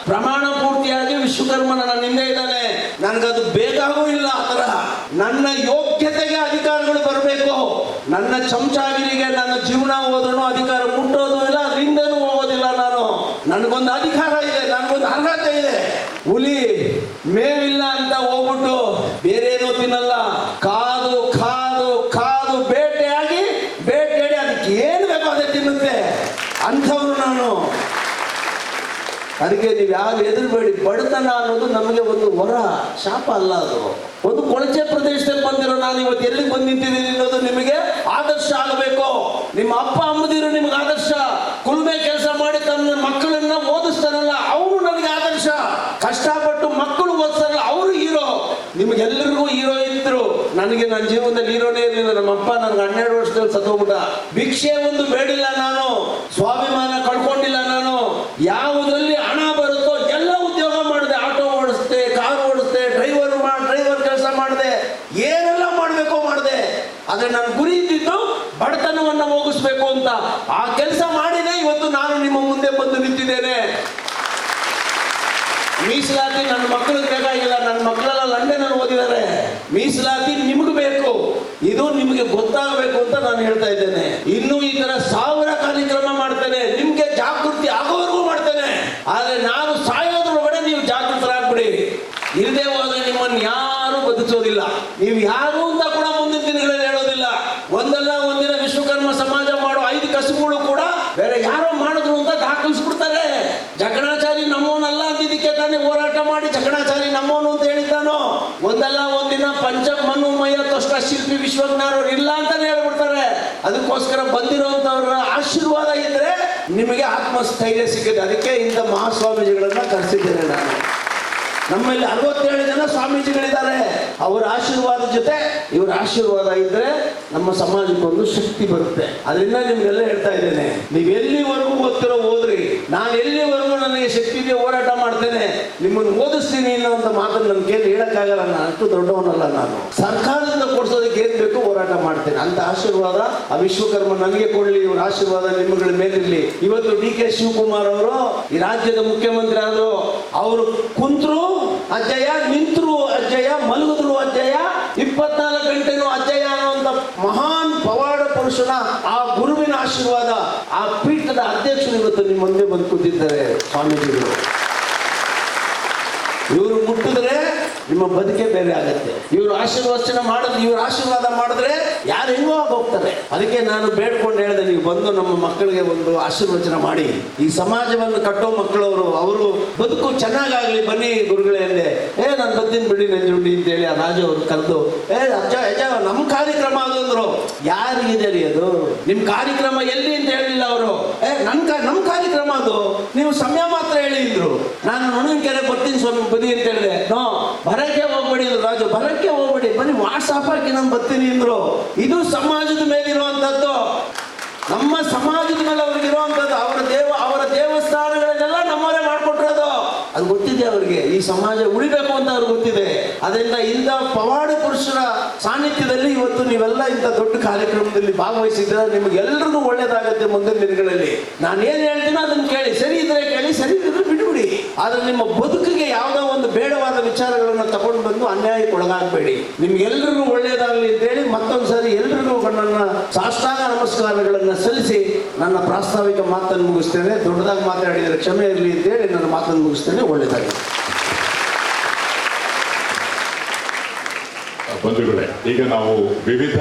B: ಪ್ರಮಾಣ ಪೂರ್ತಿಯಾಗಿ ವಿಶ್ವಕರ್ಮ ನನ್ನ ಹಿಂದೆ ಇದ್ದಾನೆ. ನನಗದು ಬೇಕಾಗೂ ಇಲ್ಲ. ಆ ತರ ನನ್ನ ಯೋಗ್ಯತೆಗೆ ಅಧಿಕಾರಗಳು ಬರಬೇಕು. ನನ್ನ ಚಮಚಾಗಿರಿಗೆ ನನ್ನ ಜೀವನ ಹೋದ್ರೂ ಅಧಿಕಾರ ಮುಟ್ಟೋದು ಇಲ್ಲ, ಅದರಿಂದನೂ ಹೋಗೋದಿಲ್ಲ. ನನಗೊಂದು ಅಧಿಕಾರ ಇದೆ, ನನಗೊಂದು ಅರ್ಹತೆ ಇದೆ. ಹುಲಿ ಮೇವಿಲ್ಲ ಅಂತ ಹೋಗ್ಬಿಟ್ಟು ಬೇರೇನೋ ತಿನ್ನಲ್ಲ. ಕಾದು ಕಾದು ಕಾದು ಬೇಟೆಯಾಡಿ ಅದಕ್ಕೆ ಏನು ಬೇಕೋ ಅದೇ ತಿನ್ನುತ್ತೆ. ಅಂಥವ್ರು ನಾನು. ಅದಕ್ಕೆ ನೀವು ಯಾರು ಹೆದರ್ಬೇಡಿ. ಬಡತನ ಅನ್ನೋದು ನಮಗೆ ಒಂದು ವರ, ಶಾಪ ಅಲ್ಲ. ಅದು ಒಂದು ಕೊಳಚೆ ಪ್ರದೇಶದಲ್ಲಿ ಬಂದಿರೋ ನಾನು ಇವತ್ತು ಎಲ್ಲಿಗೆ ಬಂದು ನಿಂತಿದ್ದೀನಿ ಅನ್ನೋದು ನಿಮಗೆ ಆದರ್ಶ ಆಗಬೇಕು. ನಿಮ್ಮ ಅಪ್ಪ ಅಮ್ಮದಿರು ನಿಮ್ಗೆ ಆದರ್ಶ. ಕುಲುಮೆ ಕೆಲಸ ಮಾಡಿ ತನ್ನ ಮಕ್ಕಳನ್ನ ಓದಿಸ್ತಾರಲ್ಲ, ಅವರು ನನಗೆ ಆದರ್ಶ. ಕಷ್ಟಪಟ್ಟು ಮಕ್ಕಳು ಓದಿಸ್ತಾರಲ್ಲ, ಅವರು ಹೀರೋ. ನಿಮ್ಗೆಲ್ಲರಿಗೂ ಹೀರೋ ಇದ್ರು. ನನಗೆ ನನ್ನ ಜೀವನದಲ್ಲಿ ಹೀರೋನೇ ಇರಲಿಲ್ಲ. ನಮ್ಮ ಅಪ್ಪ ನನಗೆ 12 ವರ್ಷದಲ್ಲಿ ಸತ್ತೋಗ್ಬಿಟ್ಟ. ಭಿಕ್ಷೆ ಒಂದು ಬೇಡಿಲ್ಲ ನಾನು, ಸ್ವಾಭಿಮಾನ ಕಳ್ಕೊಂಡಿಲ್ಲ ನಾನು. ಯಾವುದರಲ್ಲಿ ಹಣ ಬರುತ್ತೋ ಎಲ್ಲ ಉದ್ಯೋಗ ಮಾಡಿದೆ. ಆಟೋ ಓಡಿಸ್ದೆ, ಕಾರ್ ಓಡಿಸ್ದೆ, ಡ್ರೈವರ್ ಕೆಲಸ ಮಾಡಿದೆ, ಏನೆಲ್ಲ ಮಾಡಬೇಕೋ ಮಾಡಿದೆ. ಆದ್ರೆ ನನ್ನ ಗುರಿ ಇದ್ದಿದ್ದು ಬಡತನವನ್ನ ಹೋಗಿಸ್ಬೇಕು ಅಂತ. ಆ ಕೆಲಸ ಮಾಡಿದೆ. ಇವತ್ತು ನಾನು ನಿಮ್ಮ ಮುಂದೆ ಬಂದು ನಿಂತಿದ್ದೇನೆ. ಮೀಸಲಾತಿ ನನ್ನ ಮಕ್ಕಳಿಗೆ ಬೇಕಾಗಿಲ್ಲ. ನನ್ನ ಮಕ್ಕಳೆಲ್ಲ ಲಂಡನ್ ಓದಿದ್ದಾರೆ. ಮೀಸಲಾತಿ ನಿಮ್ಗೆ ಬೇಕು. ಇದು ನಿಮಗೆ ಗೊತ್ತಾಗಬೇಕು ಅಂತ ನಾನು ಹೇಳ್ತಾ ಇದ್ದೇನೆ. ಇನ್ನು ಈ ತರ 1000 ಕಾರ್ಯಕ್ರಮ ಮಾಡ್ತೇನೆ. ನಿಮ್ಗೆ ಜಾಗೃತಿ ಆಗೋವರೆಗೂ ಮಾಡ್ತೇನೆ. ಆದ್ರೆ ನಾನು ಸಾಯೋದ್ರೊಳಗಡೆ ನೀವು ಜಾಗೃತರಾಗ್ಬಿಡಿ. ಇಲ್ಲದೆ ಹೋದ್ರೆ ನಿಮ್ಮನ್ನು ಯಾರು ಬದುಕಿಸೋದಿಲ್ಲ. ನೀವು ಯಾರು ಅಂತ ಕೂಡ ಮುಂದಿನ ದಿನಗಳಲ್ಲಿ ಹೇಳೋದಿಲ್ಲ. ಒಂದಲ್ಲ ಒಂದಿನ ವಿಶ್ವಕರ್ಮ ಸಮಾಜ ಮಾಡೋ 5 ಕಸುಬುಗಳು ಕೂಡ ಬೇರೆ ಯಾರೋ ಮಾಡಿದ್ರು ಅಂತ ದಾಖಲಿಸ್ಬಿಡ್ತಾರೆ. ಜಕಣಾಚಾರಿ ನಮ್ಮವನಲ್ಲ ಅಂದಿದ್ದಕ್ಕೆ ತಾನೇ ಹೋರಾಟ ಮಾಡಿ ಜಕಣಾಚಾರಿ ನಮ್ಮವನು ಅಂತ ಹೇಳಿದ್ದಾನೋ? ಒಂದಲ್ಲ ಒಂದಿನ ಪಂಚಮನುಮಯ ತೊಷ್ಟ ಶಿಲ್ಪಿ ವಿಶ್ವಜ್ಞಾನವ್ರು ಇಲ್ಲ ಅಂತಾನೆ ಹೇಳ್ಬಿಡ್ತಾರೆ. ಅದಕ್ಕೋಸ್ಕರ ಬಂದಿರುವಂತವ್ರ ಆಶೀರ್ವಾದ ಇದ್ರೆ ನಿಮಗೆ ಆತ್ಮಸ್ಥೈರ್ಯ ಸಿಗುತ್ತೆ. ಅದಕ್ಕೆ ಇಂಥ ಮಹಾಸ್ವಾಮೀಜಿಗಳನ್ನ ಕರೆಸಿದ್ದೇನೆ ನಾನು. ನಮ್ಮಲ್ಲಿ 67 ಜನ ಸ್ವಾಮೀಜಿಗಳಿದ್ದಾರೆ. ಅವರ ಆಶೀರ್ವಾದ ಜೊತೆ ಇವರ ಆಶೀರ್ವಾದ ಇದ್ರೆ ನಮ್ಮ ಸಮಾಜಕ್ಕೊಂದು ಶಕ್ತಿ ಬರುತ್ತೆ. ಅದರಿಂದ ನಿಮ್ಗೆಲ್ಲ ಹೇಳ್ತಾ ಇದ್ದೇನೆ, ನೀವು ಎಲ್ಲಿವರೆಗೂ ಓದ್ತಿರೋ ಓದ್ರಿ, ನಾನು ಎಲ್ಲಿವರೆಗೂ ನನಗೆ ಶಕ್ತಿ ಇದೆ ಹೋರಾಟ ಮಾಡ್ತೇನೆ, ನಿಮ್ಮನ್ನು ಓದಿಸ್ತೀನಿ ಅನ್ನೋಂಥ ಮಾತನ್ನು ನನ್ನ ಕೇಳಿ ಹೇಳಕ್ಕಾಗಲ್ಲ. ನಾನು ಅಷ್ಟು ದೊಡ್ಡವನಲ್ಲ. ನಾನು ಸರ್ಕಾರದಿಂದ ಕೊಡ್ಸೋದಕ್ಕೆ ಏನ್ ಬೇಕು ಹೋರಾಟ ಮಾಡ್ತೇನೆ. ಅಂತ ಆಶೀರ್ವಾದ ಆ ವಿಶ್ವಕರ್ಮ ನನಗೆ ಕೊಡ್ಲಿ, ಇವರ ಆಶೀರ್ವಾದ ನಿಮ್ಮಗಳ ಮೇಲಿರ್ಲಿ. ಇವತ್ತು DK ಶಿವಕುಮಾರ್ ಅವರು ಈ ರಾಜ್ಯದ ಮುಖ್ಯಮಂತ್ರಿ ಆದ್ರು. ಅವರು ಕುಂತ್ರು ಅಜ್ಜಯ್ಯ, ನಿಂತರು ಅಜ್ಜಯ್ಯ, ಮಲಗಿದ್ರು ಅಜ್ಜಯ್ಯ, 24 ಗಂಟೆನೂ ಅಜ್ಜಯ್ಯ ಅನ್ನುವಂತ ಮಹಾನ್ ಪವಾಡ ಪುರುಷನ ಆ ಗುರುವಿನ ಆಶೀರ್ವಾದ, ಆ ಪೀಠದ ಅಧ್ಯಕ್ಷರು ಇವತ್ತು ನಿಮ್ಮ ಮುಂದೆ ಬಂದು ಕೂತಿದ್ದಾರೆ ಸ್ವಾಮೀಜಿಗಳು. ಇವರು ಮುಟ್ಟಿದ್ರೆ ನಿಮ್ಮ ಬದುಕೆ ಬೇರೆ ಆಗುತ್ತೆ. ಇವರು ಇವ್ರ ಆಶೀರ್ವಾದ ಮಾಡಿದ್ರೆ ಯಾರು ಹೆಂಗೋ ಹೋಗ್ತಾರೆ. ಅದಕ್ಕೆ ನಾನು ಬೇಡ್ಕೊಂಡು ಹೇಳಿದೆ, ನೀವು ಬಂದು ನಮ್ಮ ಮಕ್ಕಳಿಗೆ ಒಂದು ಆಶೀರ್ವಚನ ಮಾಡಿ, ಈ ಸಮಾಜವನ್ನು ಕಟ್ಟೋ ಮಕ್ಕಳವರು, ಅವರು ಬದುಕು ಚೆನ್ನಾಗಾಗ್ಲಿ ಬನ್ನಿ ಗುರುಗಳೇ ಅಂದೆ. ನಾನು ಬರ್ತೀನಿ ಬಿಡಿ ನಂಜುಂಡಿ ಅಂತ ಹೇಳಿ ಆ ರಾಜು ಅವ್ರು ಕರೆದು, ಅಜ್ಜ ನಮ್ಮ ಕಾರ್ಯಕ್ರಮ ಅದು ಅಂದ್ರು. ಯಾರಿಗಿದೆ ರೀ ಅದು? ನಿಮ್ ಕಾರ್ಯಕ್ರಮ ಎಲ್ಲಿ ಅಂತ ಹೇಳಿಲ್ಲ ಅವರು. ನಮ್ಮ ಕಾರ್ಯಕ್ರಮ ಅದು, ನೀವು ಸಮಯ ಮಾತ್ರ ಹೇಳಿದ್ರು. ನಾನು ನೊಣಕೆರೆ ಬರ್ತೀನಿ ಸ್ವಾಮಿ ಬದಿ ಅಂತ ಹೇಳಿದೆ. ನೋ, ಬರಕ್ಕೆ ಹೋಗ್ಬೇಡಿ ರಾಜು, ಬರಕ್ಕೆ ಹೋಗ್ಬೇಡಿ, ಬನ್ನಿ ವಾಟ್ಸಾಪ್ ಹಾಕಿ ನಾನು ಬರ್ತೀನಿ ಅಂದ್ರು. ಇದು ಸಮಾಜದ ಮೇಲಿರುವಂತದ್ದು, ನಮ್ಮ ಸಮಾಜದ ಮೇಲೆ ಅವ್ರಿಗಿರುವಂತದ್ದು. ಅವರ ದೇವಸ್ಥಾನಗಳನ್ನೆಲ್ಲ ನಮ್ಮವರೇ ಮಾಡ್ಕೊಟ್ಟಿರೋದು. ಅದು ಗೊತ್ತಿದೆ ಅವರಿಗೆ, ಈ ಸಮಾಜ ಉಳಿಬೇಕು ಅಂತ ಅವ್ರಿಗೆ ಗೊತ್ತಿದೆ. ಅದರಿಂದ ಇಂಥ ಪವಾಡ ಪುರುಷರ ಸಾನ್ನಿಧ್ಯದಲ್ಲಿ ಇವತ್ತು ನೀವೆಲ್ಲ ಇಂಥ ದೊಡ್ಡ ಕಾರ್ಯಕ್ರಮದಲ್ಲಿ ಭಾಗವಹಿಸಿದ್ರೆ ನಿಮಗೆಲ್ಲರಿಗೂ ಒಳ್ಳೇದಾಗುತ್ತೆ ಮುಂದಿನ ದಿನಗಳಲ್ಲಿ. ನಾನು ಏನ್ ಹೇಳ್ತೀನೋ ಅದನ್ನ ಕೇಳಿ, ಸರಿ ಇದ್ರೆ ಕೇಳಿ, ಸರಿ ಇದ್ರೆ ಬಿಟ್ಬಿಡಿ. ಆದ್ರೆ ನಿಮ್ಮ ಬದುಕಿಗೆ ಯಾವುದೋ ಒಂದು ಬೇಡವಾದ ವಿಚಾರಗಳನ್ನ ತಗೊಂಡು ಬಂದು ಅನ್ಯಾಯಕ್ಕೆ ಒಳಗಾಗಬೇಡಿ. ನಿಮ್ಗೆಲ್ರಿಗೂ ಒಳ್ಳೇದಾಗಲಿ ಅಂತೇಳಿ ಮತ್ತೊಂದ್ಸರಿ ಎಲ್ರಿಗೂ ನನ್ನ ಸಾಷ್ಟಾಂಗ ನಮಸ್ಕಾರಗಳನ್ನ ಸಲ್ಲಿಸಿ ನನ್ನ ಪ್ರಾಸ್ತಾವಿಕ ಮಾತನ್ನು ಮುಗಿಸ್ತೇನೆ. ದೊಡ್ಡದಾಗಿ ಮಾತಾಡಿದರೆ ಕ್ಷಮೆ ಇರಲಿ ಅಂತೇಳಿ ನನ್ನ ಮಾತನ್ನು ಮುಗಿಸ್ತೇನೆ. ಒಳ್ಳೆಯದಾಗಿ
A: ಬಂಧುಗಳೇ, ಈಗ ನಾವು ವಿವಿಧ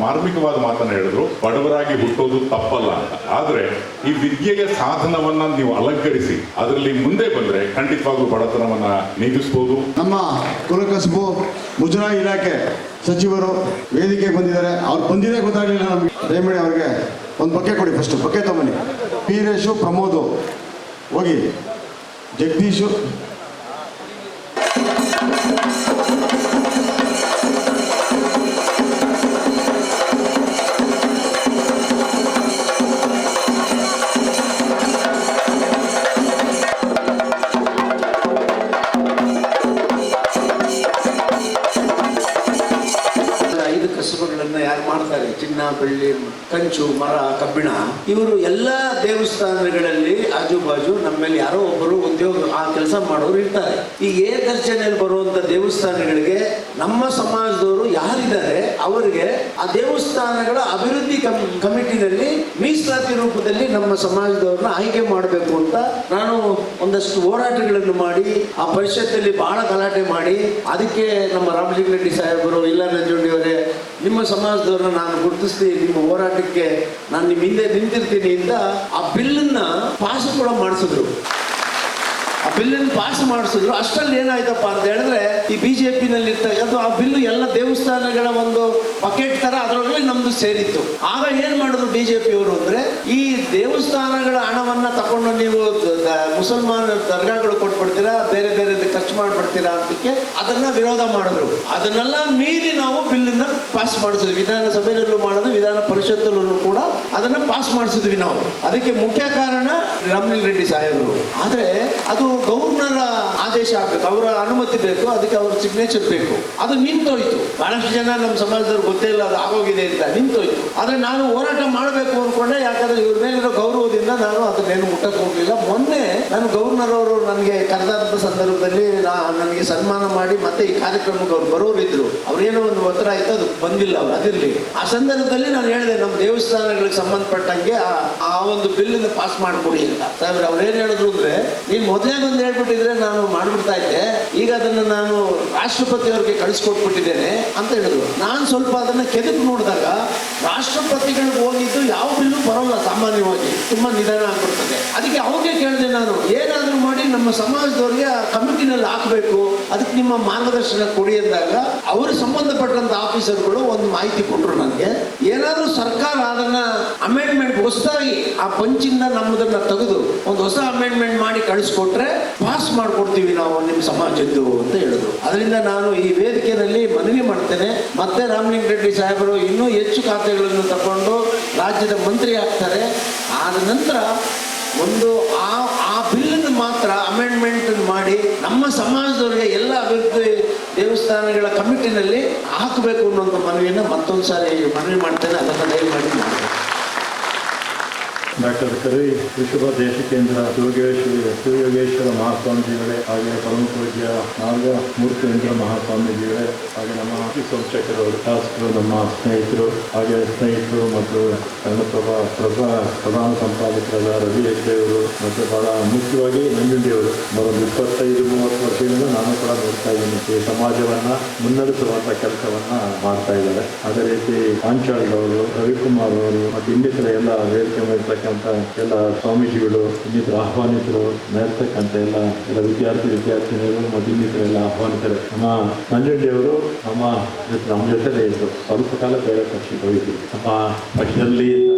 A: ಮಾರ್ಮಿಕವಾದ ಮಾತನ್ನ ಹೇಳಿದ್ರು. ಬಡವರಾಗಿ ಹುಟ್ಟೋದು ತಪ್ಪಲ್ಲ ಅಂತ. ಆದ್ರೆ ಈ ವಿದ್ಯೆಯ ಸಾಧನವನ್ನ ನೀವು ಅಲಂಕರಿಸಿ ಅದರಲ್ಲಿ ಮುಂದೆ ಬಂದ್ರೆ ಖಂಡಿತವಾಗ್ಲೂ ಬಡತನವನ್ನ ನೀಗಿಸಬಹುದು.
E: ನಮ್ಮ ಕುಲಕಸಬು ಮುಜರಾಯಿ ಇಲಾಖೆ ಸಚಿವರು ವೇದಿಕೆಗೆ ಬಂದಿದ್ದಾರೆ. ಅವ್ರು ಬಂದಿದೆ ಗೊತ್ತಾಗಲಿಲ್ಲ ನಮಗೆ. ದಯಮಾಡಿ ಅವ್ರಿಗೆ ಒಂದು ಬಕ್ಕೆ ಕೊಡಿ. ಫಸ್ಟ್ ಬಕ್ಕೆ ತಗೊಂಬನ್ನಿ. ವೀರೇಶು, ಪ್ರಮೋದು ಹೋಗಿ, ಜಗದೀಶು,
B: ಯಾರು ಮಾಡ್ತಾರೆ, ಚಿನ್ನ, ಬೆಳ್ಳಿ, ಕಂಚು, ಮರ, ಕಬ್ಬಿಣ, ಇವರು ಎಲ್ಲ ದೇವಸ್ಥಾನಗಳಲ್ಲಿ ಆಜು ಬಾಜು ನಮ್ಮಲ್ಲಿ ಯಾರೋ ಒಬ್ಬರು ಉದ್ಯೋಗ ಆ ಕೆಲಸ ಮಾಡೋರು ಇರ್ತಾರೆ. ಈ ಏಕದರ್ಶನೆಯಲ್ಲಿ ಬರುವಂತ ದೇವಸ್ಥಾನಗಳಿಗೆ ನಮ್ಮ ಸಮಾಜದವರು ಯಾರಿದ್ದಾರೆ ಅವರಿಗೆ ಆ ದೇವಸ್ಥಾನಗಳ ಅಭಿವೃದ್ಧಿ ಕಮಿಟಿನಲ್ಲಿ ಮೀಸಲಾತಿ ರೂಪದಲ್ಲಿ ನಮ್ಮ ಸಮಾಜದವ್ರನ್ನ ಆಯ್ಕೆ ಮಾಡಬೇಕು ಅಂತ ನಾನು ಒಂದಷ್ಟು ಹೋರಾಟಗಳನ್ನು ಮಾಡಿ ಆ ಪರಿಷತ್ತಲ್ಲಿ ಬಹಳ ಗಲಾಟೆ ಮಾಡಿ, ಅದಕ್ಕೆ ನಮ್ಮ ರಾಮಲಿಂಗರೆಡ್ಡಿ ಸಾಹೇಬರು, ಇಲ್ಲ ನಂಜುಂಡಿಯವರೇ, ನಿಮ್ಮ ಸಮಾಜದವ್ರನ್ನ ನಾನು ಗುರುತಿಸ್ತೀನಿ, ನಿಮ್ಮ ಹೋರಾಟಕ್ಕೆ ನಾನು ನಿಮ್ಮ ಹಿಂದೆ ನಿಂತಿರ್ತೀನಿ ಅಂತ ಆ ಬಿಲ್ಲನ್ನ ಪಾಸ್ ಕೂಡ ಮಾಡಿಸಿದ್ರು. ಆ ಬಿಲ್ಲನ್ನು ಪಾಸ್ ಮಾಡಿಸಿದ್ರು. ಅಷ್ಟರಲ್ಲಿ ಏನಾಯ್ತಪ್ಪ ಅಂತ ಹೇಳಿದ್ರೆ, ಈ ಬಿಜೆಪಿನಲ್ಲಿ ಇರ್ತಕ್ಕಂಥ ಆ ಬಿಲ್ಲು ಎಲ್ಲ ದೇವಸ್ಥಾನಗಳ ಒಂದು ಪಕೆಟ್ ತರ ಅದರೊಳಗೆ ನಮ್ದು ಸೇರಿತ್ತು. ಆಗ ಏನ್ ಮಾಡಿದ್ರು ಬಿಜೆಪಿಯವರು ಅಂದ್ರೆ, ಈ ದೇವಸ್ಥಾನಗಳ ಹಣವನ್ನ ತಗೊಂಡು ನೀವು ಮುಸಲ್ಮಾನ ದರ್ಗಾಗಳು ಕೊಟ್ಬಿಡ್ತೀರಾ, ಬೇರೆ ಬೇರೆ ಖರ್ಚು ಮಾಡ್ಬಿಡ್ತೀರಾ ಅಂತಕ್ಕೆ ಅದನ್ನ ವಿರೋಧ ಮಾಡಿದ್ರು. ಅದನ್ನೆಲ್ಲ ಮೀರಿ ನಾವು ಬಿಲ್ಲನ್ನ ಪಾಸ್ ಮಾಡಿಸಿದ್ವಿ. ವಿಧಾನಸಭೆಯಲ್ಲೂ ಮಾಡೋದು, ವಿಧಾನ ಪರಿಷತ್ತಲ್ಲೂ ಕೂಡ ಅದನ್ನ ಪಾಸ್ ಮಾಡಿಸಿದ್ವಿ ನಾವು. ಅದಕ್ಕೆ ಮುಖ್ಯ ಕಾರಣ ರಾಮಲಿಂಗರೆಡ್ಡಿ ಸಾಹೇಬರು. ಆದ್ರೆ ಅದು ಗವರ್ನರ್ ಆದೇಶ ಆಗ್ಬೇಕು, ಅವರ ಅನುಮತಿ ಬೇಕು, ಅದಕ್ಕೆ ಅವ್ರ ಸಿಗ್ನೇಚರ್ ಬೇಕು. ಅದು ನಿಂತೋಯ್ತು. ಬಹಳಷ್ಟು ಜನ ನಮ್ಮ ಸಮಾಜದವ್ರು ಗೊತ್ತೇ ಇಲ್ಲ ಅದು ಆಗೋಗಿದೆ ಅಂತ ನಿಂತೋಯ್ತು. ಆದ್ರೆ ನಾನು ಹೋರಾಟ ಮಾಡಬೇಕು ಅನ್ಕೊಂಡೆ. ಯಾಕಂದ್ರೆ ಇವ್ರ ಮೇಲಿರೋ ಗೌರವದಿಂದ ನಾನು ಅದನ್ನೇನು ಮುಟ್ಟಕ್ಕೆ ಹೋಗ್ಲಿಲ್ಲ. ಮೊನ್ನೆ ನಾನು ಗವರ್ನರ್ ಅವರು ನನಗೆ ಕರೆದಂತ ಸಂದರ್ಭದಲ್ಲಿ ನನಗೆ ಸನ್ಮಾನ ಮಾಡಿ ಮತ್ತೆ ಈ ಕಾರ್ಯಕ್ರಮಕ್ಕೆ ಅವ್ರು ಬರೋರಿದ್ರು. ಅವ್ರೇನೋ ಒಂದು ಒತ್ತಡ ಆಯ್ತು, ಅದು ಬಂದಿಲ್ಲ ಅವ್ರು. ಅದಿರ್ಲಿ, ಆ ಸಂದರ್ಭದಲ್ಲಿ ನಾನು ಹೇಳಿದೆ, ನಮ್ಮ ದೇವಸ್ಥಾನಗಳಿಗೆ ಸಂಬಂಧಪಟ್ಟಂಗೆ ಆ ಒಂದು ಬಿಲ್ ಪಾಸ್ ಮಾಡ್ಕೊಡಿ ಅಂತ. ಸಾಹೇಬ್ರೆ ಅವ್ರು ಏನ್ ಹೇಳಿದ್ರು ಅಂದ್ರೆ, ನೀನ್ ಮೊದಲೇ ಒಂದು ಹೇಳ್ಬಿಟ್ಟಿದ್ರೆ ನಾನು ಮಾಡ್ಬಿಡ್ತಾ ಇದ್ದೆ, ಈಗ ಅದನ್ನ ನಾನು ರಾಷ್ಟ್ರಪತಿ ಅವ್ರಿಗೆ ಕಳಿಸ್ಕೊಟ್ಬಿಟ್ಟಿದ್ದೇನೆ ಅಂತ ಹೇಳಿದ್ರು. ನಾನು ಸ್ವಲ್ಪ ಅದನ್ನ ಕೆದಕ್ ನೋಡಿದಾಗ ರಾಷ್ಟ್ರಪತಿಗಳಿಗೆ ಹೋಗಿದ್ದು ಯಾವ ಬಿಲ್ಲು ಬರೋಲ್ಲ, ಸಾಮಾನ್ಯವಾಗಿ ತುಂಬಾ ನಿಧಾನ ಆಗ್ಬಿಡ್ತದೆ. ಅದಕ್ಕೆ ಅವ್ರಿಗೆ ಕೇಳಿದೆ ನಾನು, ಏನಾದ್ರೂ ಮಾಡಿ ನಮ್ಮ ನಿಮ್ಮ ಸಮಾಜದವ್ರಿಗೆ ಆ ಕಮಿಟಿನಲ್ಲಿ ಹಾಕಬೇಕು, ಅದಕ್ಕೆ ನಿಮ್ಮ ಮಾರ್ಗದರ್ಶನ ಕೊಡಿ ಅಂದಾಗ ಅವರು ಸಂಬಂಧಪಟ್ಟಂತ ಆಫೀಸರ್ಗಳು ಒಂದು ಮಾಹಿತಿ ಕೊಟ್ಟರು ನನಗೆ. ಏನಾದರೂ ಸರ್ಕಾರ ಅದನ್ನ ಅಮೆಂಡ್ಮೆಂಟ್ ಹೊಸದಾಗಿ ಆ ಪಂಚಿಂದ ನಮ್ಮದನ್ನ ತೆಗೆದು ಒಂದು ಹೊಸ ಅಮೆಂಡ್ಮೆಂಟ್ ಮಾಡಿ ಕಳಿಸ್ಕೊಟ್ರೆ ಪಾಸ್ ಮಾಡ್ಕೊಡ್ತೀವಿ ನಾವು ನಿಮ್ಮ ಸಮಾಜದ್ದು ಅಂತ ಹೇಳಿದ್ರು. ಅದರಿಂದ ನಾನು ಈ ವೇದಿಕೆಯಲ್ಲಿ ಮನವಿ ಮಾಡ್ತೇನೆ, ಮತ್ತೆ ರಾಮಲಿಂಗ ರೆಡ್ಡಿ ಸಾಹೇಬರು ಇನ್ನೂ ಹೆಚ್ಚು ಖಾತೆಗಳನ್ನು ತಗೊಂಡು ರಾಜ್ಯದ ಮಂತ್ರಿ ಆಗ್ತಾರೆ. ಆದ ನಂತರ ಒಂದು ಆ ಬಿಲ್ ಮಾತ್ರ ಅಮೆಂಡ್ಮೆಂಟ್ ಮಾಡಿ ನಮ್ಮ ಸಮಾಜದವರಿಗೆ ಎಲ್ಲ ಅಭಿವೃದ್ಧಿ ದೇವಸ್ಥಾನಗಳ ಕಮಿಟಿನಲ್ಲಿ ಹಾಕಬೇಕು ಅನ್ನೋಂಥ ಮನವಿಯನ್ನು ಮತ್ತೊಂದು ಸಾರಿ ಮನವಿ ಮಾಡ್ತೇನೆ. ಅದನ್ನು ದಯಮಾಡಿ ಮಾಡಿ.
G: ಡಾಕ್ಟರ್ ಕರೈ ವಿಶ್ವ ದೇಶಿಕೇಂದ್ರ ಶಿವಯೋಗೇಶ್ವರ ಮಹಾಸ್ವಾಮೀಜಿಗಳೇ, ಹಾಗೆ ಪರಮ ಪೂಜ್ಯ ನಾಗಮೂರ್ತಿಯೇಂದ್ರ ಮಹಾಸ್ವಾಮೀಜಿಗಳೇ, ಹಾಗೆ ನಮ್ಮ ಸೋಮಶೇಖರವರು, ಶಾಸಕರು, ನಮ್ಮ ಸ್ನೇಹಿತರು ಮತ್ತು ಕನ್ನಡಪ್ರಭ ಪ್ರಧಾನ ಸಂಪಾದಕರಾದ ರವಿ ಹೆಗ್ಡೆಯವರು, ಮತ್ತು ಬಹಳ ಮುಖ್ಯವಾಗಿ ನಂಜುಂಡಿಯವರು ಒಂದು 25-30 ವರ್ಷಗಳಿಂದ ನಾನು ಕೂಡ ನೋಡ್ತಾ ಇದ್ದೀನಿ ಈ ಸಮಾಜವನ್ನು ಮುನ್ನಡೆಸುವಂಥ ಕೆಲಸವನ್ನು ಮಾಡ್ತಾ ಇದ್ದಾರೆ. ಅದೇ ರೀತಿ ಪಾಂಚಾಳ್ ರವಿಕುಮಾರ್ ಅವರು ಮತ್ತು ಇನ್ನಿತರ ಎಲ್ಲ ವೇದಿಕೆ ಮೇಲೆ ಎಲ್ಲ ಸ್ವಾಮೀಜಿಗಳು, ಇನ್ನಿತರ ಆಹ್ವಾನಿತರು, ಮೇಲ್ತಕ್ಕಂಥ ಎಲ್ಲ ವಿದ್ಯಾರ್ಥಿನಿಯರು ಮತ್ತು ಇನ್ನಿತರ ಎಲ್ಲ ಆಹ್ವಾನಿತರು. ನಮ್ಮ ನಂಜುಂಡಿಯವರು ನಮ್ಮ ಜೊತೆಲೇ ಇದ್ದರು. ಸ್ವಲ್ಪ ಕಾಲ ಬೇರೆ ಪಕ್ಷಕ್ಕೆ ಹೋಗಿದ್ದರು. ನಮ್ಮ ಪಕ್ಷದಲ್ಲಿ